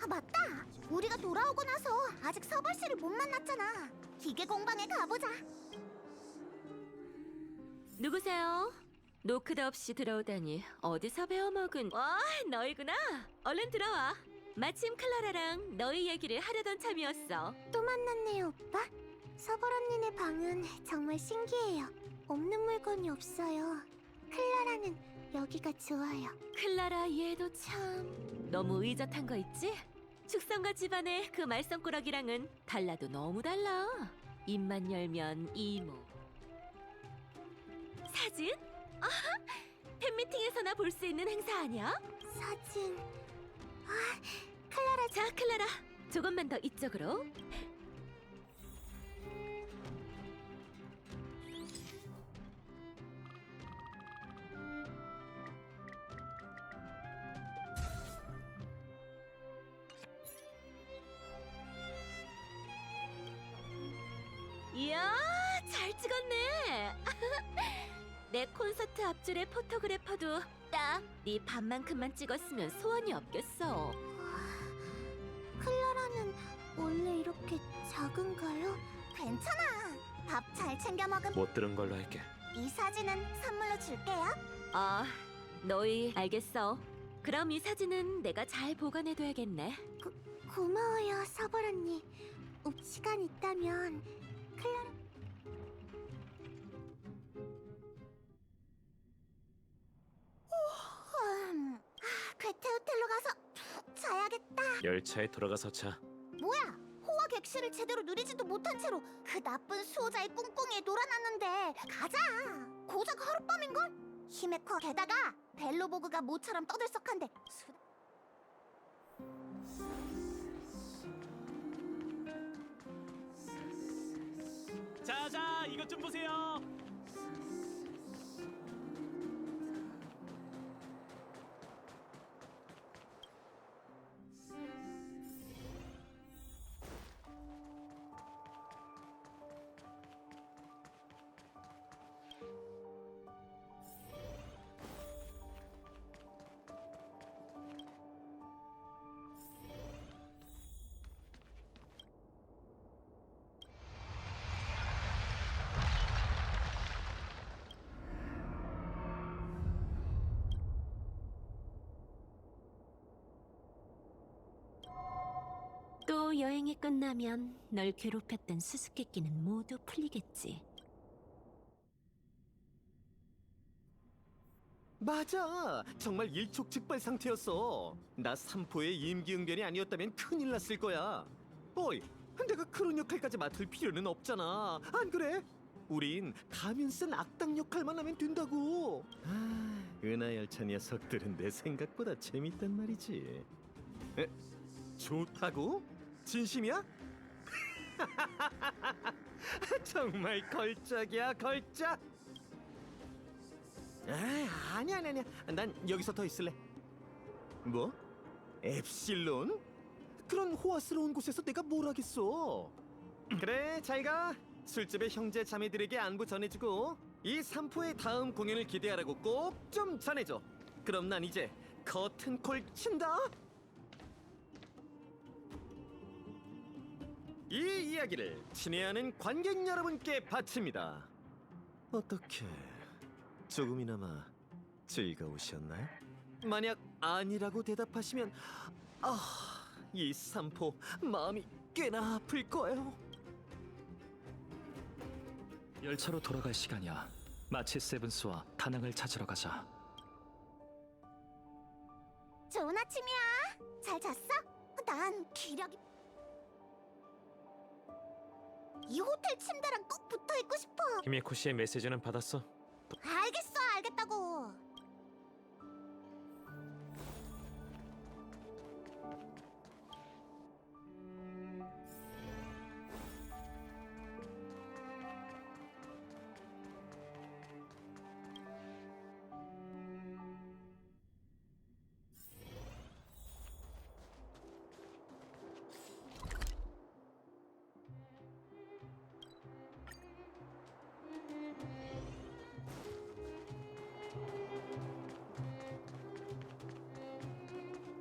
아, 맞다! 우리가 돌아오고 나서 아직 서벌 씨를 못 만났잖아. 기계 공방에 가보자. 누구세요? 노크도 없이 들어오다니 어디서 배워먹은... 와, 너희구나. 얼른 들어와. 마침 클라라랑 너희 얘기를 하려던 참이었어. 또 만났네요, 오빠. 서벌 언니네 방은 정말 신기해요. 없는 물건이 없어요. 클라라는 여기가 좋아요. 클라라 얘도 참... 너무 의젓한 거 있지? 축성과 집안의 그 말썽꾸러기랑은 달라도 너무 달라. 입만 열면 이모. 사진? 아, 팬미팅에서나 볼 수 있는 행사 아니야? 사진... 아, 클라라... 자, 클라라. 조금만 더 이쪽으로. 이야, 잘 찍었네. 내 콘서트 앞줄의 포토그래퍼도 딱 네 밥만큼만 찍었으면 소원이 없겠어. 클라라는 원래 이렇게 작은가요? 괜찮아. 밥 잘 챙겨 먹으면 못 들은 걸로 할게. 이 사진은 선물로 줄게요. 아, 너희 알겠어. 그럼 이 사진은 내가 잘 보관해둬야겠네. 고마워요, 서벌 언니. 시간 있다면 클라라... 괴테 호텔로 가서 푹 자야겠다. 열차에 돌아가서 자. 뭐야? 호화 객실을 제대로 누리지도 못한 채로 그 나쁜 수호자의 꿍꿍이에 놀아놨는데. 가자. 고작 하룻밤인걸? 히메코 게다가 벨로보그가 모처럼 떠들썩한데 자자, 이것 좀 보세요. 또 여행이 끝나면 널 괴롭혔던 수수께끼는 모두 풀리겠지. 맞아, 정말 일촉즉발 상태였어. 나 삼포의 임기응변이 아니었다면 큰일 났을 거야. 어이, 내가 그런 역할까지 맡을 필요는 없잖아. 안 그래? 우린 가면 쓴 악당 역할만 하면 된다고. 은하열차 녀석들은 내 생각보다 재밌단 말이지. 에? 좋다고? 진심이야? 정말 걸작이야, 걸작. 아니야. 난 여기서 더 있을래. 뭐? 엡실론? 그런 호화스러운 곳에서 내가 뭘 하겠어. 그래, 잘 가. 술집의 형제 자매들에게 안부 전해주고 이 삼포의 다음 공연을 기대하라고 꼭 좀 전해줘. 그럼 난 이제 커튼콜 친다. 이 이야기를 친애하는 관객 여러분께 바칩니다. 어떻게 조금이나마 즐거우셨나요? 만약 아니라고 대답하시면 이 삼포 마음이 꽤나 아플 거예요. 열차로 돌아갈 시간이야. 마치 세븐스와 다낭을 찾으러 가자. 좋은 아침이야. 잘 잤어? 난 기력이... 이 호텔 침대랑 꼭 붙어 있고 싶어. 히메코 씨의 메시지는 받았어? 알겠어, 알겠다고.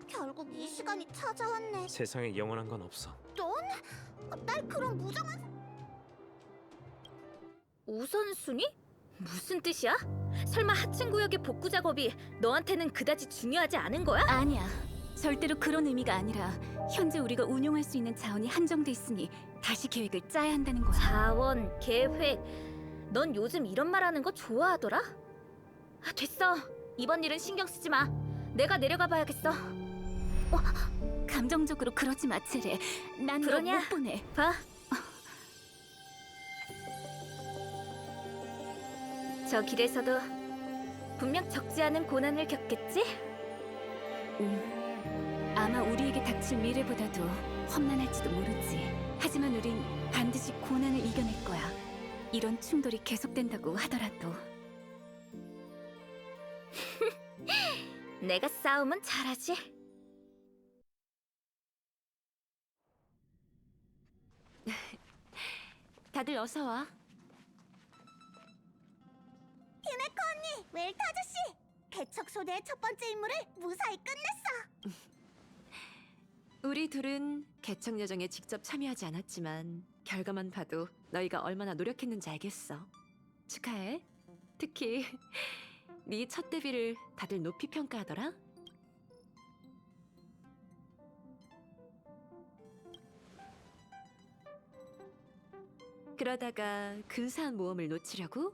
결국 이 시간이 찾아왔네. 세상에 영원한 건 없어. 넌? 날 그런 무정한... 우선순위? 무슨 뜻이야? 설마 하층구역의 복구 작업이 너한테는 그다지 중요하지 않은 거야? 아니야. 절대로 그런 의미가 아니라 현재 우리가 운용할 수 있는 자원이 한정돼 있으니 다시 계획을 짜야 한다는 거야. 자원, 계획. 넌 요즘 이런 말 하는 거 좋아하더라? 됐어. 이번 일은 신경 쓰지 마. 내가 내려가 봐야겠어. 감정적으로 그러지 마, 체레. 난 너 그러냐? 못 보내. 봐. 저 길에서도 분명 적지 않은 고난을 겪겠지? 아마 우리에게 닥칠 미래보다도 험난할지도 모르지. 하지만 우린 반드시 고난을 이겨낼 거야. 이런 충돌이 계속된다고 하더라도. 내가 싸움은 잘하지. 다들 어서 와. 히메코 언니, 웰트 아저씨. 개척소대의 첫 번째 임무를 무사히 끝냈어. 우리 둘은 개척 여정에 직접 참여하지 않았지만 결과만 봐도 너희가 얼마나 노력했는지 알겠어. 축하해. 특히 네 첫 데뷔를 다들 높이 평가하더라. 그러다가 근사한 모험을 놓치려고?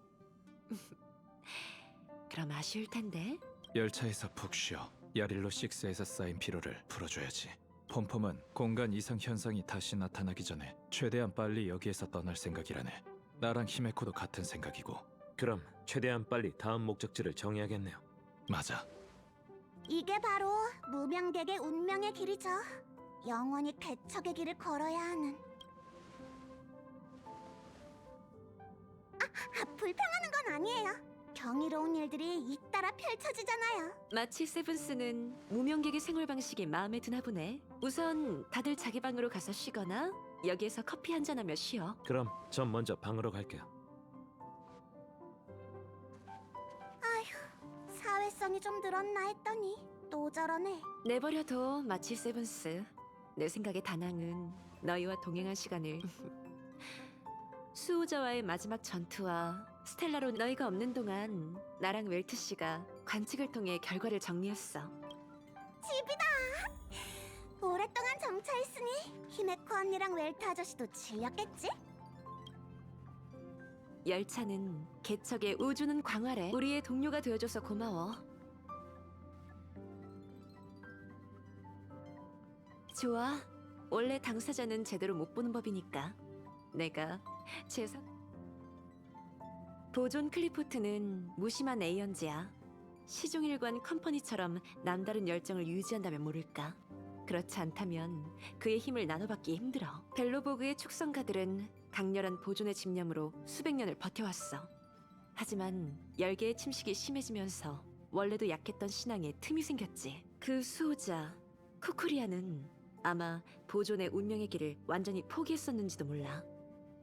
그럼 아쉬울 텐데. 열차에서 푹 쉬어. 야릴로 6에서 쌓인 피로를 풀어줘야지. 폼폼은 공간 이상 현상이 다시 나타나기 전에 최대한 빨리 여기에서 떠날 생각이라네. 나랑 히메코도 같은 생각이고. 그럼 최대한 빨리 다음 목적지를 정해야겠네요. 맞아. 이게 바로 무명객의 운명의 길이죠. 영원히 개척의 길을 걸어야 하는. 불평하는 건 아니에요. 경이로운 일들이 잇따라 펼쳐지잖아요. 마치 세븐스는 무명객의 생활 방식이 마음에 드나 보네. 우선 다들 자기 방으로 가서 쉬거나 여기에서 커피 한잔하며 쉬어. 그럼 전 먼저 방으로 갈게요. 아휴, 사회성이 좀 늘었나 했더니 또 저러네. 내버려둬, 마치 세븐스. 내 생각에 다낭은 너희와 동행한 시간을 수호자와의 마지막 전투와 스텔라로 너희가 없는 동안 나랑 웰트 씨가 관측을 통해 결과를 정리했어. 집이다. 오랫동안 정차했으니 히메코 언니랑 웰트 아저씨도 질렸겠지? 열차는 개척의 우주는 광활해. 우리의 동료가 되어줘서 고마워. 좋아. 원래 당사자는 제대로 못 보는 법이니까 내가 제사... 보존 클리포트는 무심한 에이언즈야. 시종일관 컴퍼니처럼 남다른 열정을 유지한다면 모를까. 그렇지 않다면 그의 힘을 나눠받기 힘들어. 벨로보그의 축성가들은 강렬한 보존의 집념으로 수백 년을 버텨왔어. 하지만 열계의 침식이 심해지면서 원래도 약했던 신앙에 틈이 생겼지. 그 수호자 쿠쿠리아는 아마 보존의 운명의 길을 완전히 포기했었는지도 몰라.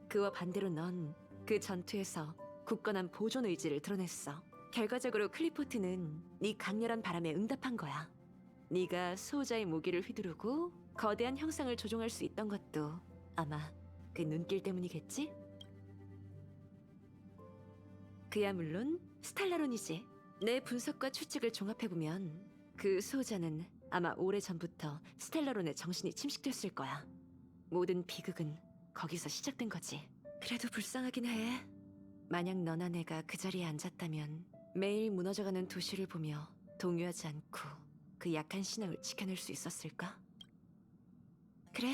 그와 반대로 넌 그 전투에서 굳건한 보존 의지를 드러냈어. 결과적으로 클리포트는 네 강렬한 바람에 응답한 거야. 네가 수호자의 무기를 휘두르고 거대한 형상을 조종할 수 있던 것도 아마 그 눈길 때문이겠지? 그야 물론 스텔라론이지. 내 분석과 추측을 종합해보면 그 수호자는 아마 오래전부터 스텔라론의 정신이 침식됐을 거야. 모든 비극은 거기서 시작된 거지. 그래도 불쌍하긴 해. 만약 너나 내가 그 자리에 앉았다면 매일 무너져가는 도시를 보며 동요하지 않고 그 약한 신앙을 지켜낼 수 있었을까? 그래.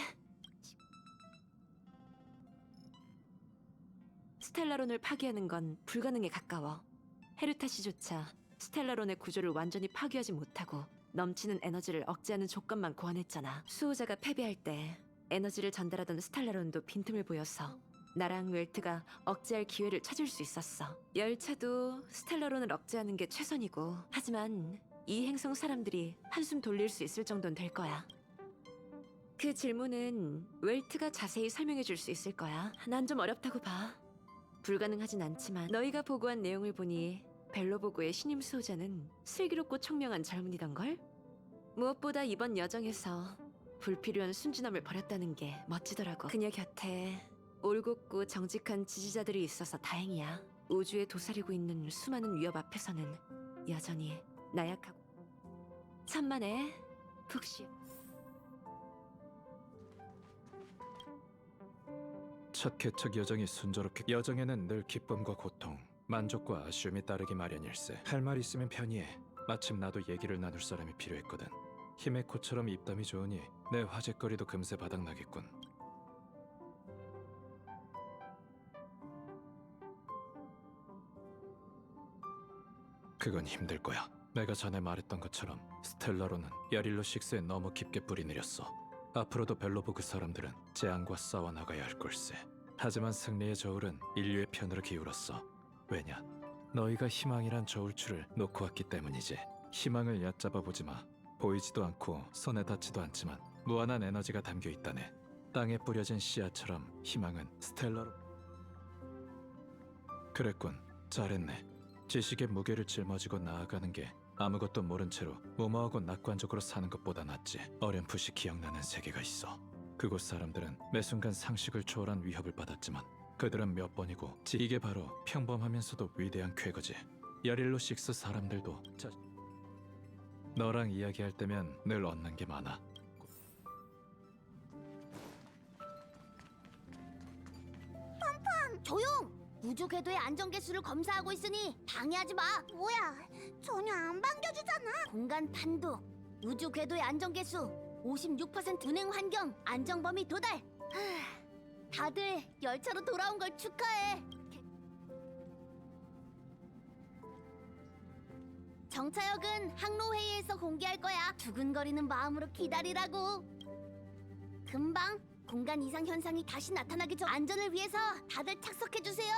스텔라론을 파괴하는 건 불가능에 가까워. 헤르타시조차 스텔라론의 구조를 완전히 파괴하지 못하고 넘치는 에너지를 억제하는 조건만 고안했잖아. 수호자가 패배할 때 에너지를 전달하던 스텔라론도 빈틈을 보여서 나랑 웰트가 억제할 기회를 찾을 수 있었어. 열차도 스텔라론을 억제하는 게 최선이고, 하지만 이 행성 사람들이 한숨 돌릴 수 있을 정도는 될 거야. 그 질문은 웰트가 자세히 설명해 줄 수 있을 거야. 난 좀 어렵다고 봐. 불가능하진 않지만 너희가 보고한 내용을 보니 벨로보그의 신임 수호자는 슬기롭고 총명한 젊은이던걸? 무엇보다 이번 여정에서 불필요한 순진함을 버렸다는 게 멋지더라고. 그녀 곁에 올곧고 정직한 지지자들이 있어서 다행이야. 우주에 도사리고 있는 수많은 위협 앞에서는 여전히 나약하고 천만에 푹 쉬어. 첫 개척 여정이 순조롭게 여정에는 늘 기쁨과 고통, 만족과 아쉬움이 따르기 마련일세. 할 말 있으면 편히해. 마침 나도 얘기를 나눌 사람이 필요했거든. 히메코처럼 입담이 좋으니 내 화제거리도 금세 바닥나겠군. 그건 힘들 거야. 내가 전에 말했던 것처럼 스텔라로는 야릴로 6에 너무 깊게 뿌리 내렸어. 앞으로도 벨로보그 사람들은 재앙과 싸워 나가야 할 걸세. 하지만 승리의 저울은 인류의 편으로 기울었어. 왜냐? 너희가 희망이란 저울추를 놓고 왔기 때문이지. 희망을 얕잡아 보지 마. 보이지도 않고 손에 닿지도 않지만 무한한 에너지가 담겨 있다네. 땅에 뿌려진 씨앗처럼 희망은 스텔라로. 그랬군. 잘했네. 지식의 무게를 짊어지고 나아가는 게 아무것도 모른 채로 무모하고 낙관적으로 사는 것보다 낫지. 어렴풋이 기억나는 세계가 있어. 그곳 사람들은 매 순간 상식을 초월한 위협을 받았지만 그들은 몇 번이고 이게 바로 평범하면서도 위대한 쾌거지. 야릴로 6 사람들도 너랑 이야기할 때면 늘 얻는 게 많아. 팜팜, 조용! 우주 궤도의 안전 개수를 검사하고 있으니 방해하지 마. 뭐야? 전혀 안 반겨주잖아. 공간 판도, 우주 궤도의 안전 개수 56% 운행 환경 안정 범위 도달. 다들 열차로 돌아온 걸 축하해. 정차역은 항로 회의에서 공개할 거야. 두근거리는 마음으로 기다리라고. 금방 공간 이상 현상이 다시 나타나기 전 안전을 위해서 다들 착석해 주세요.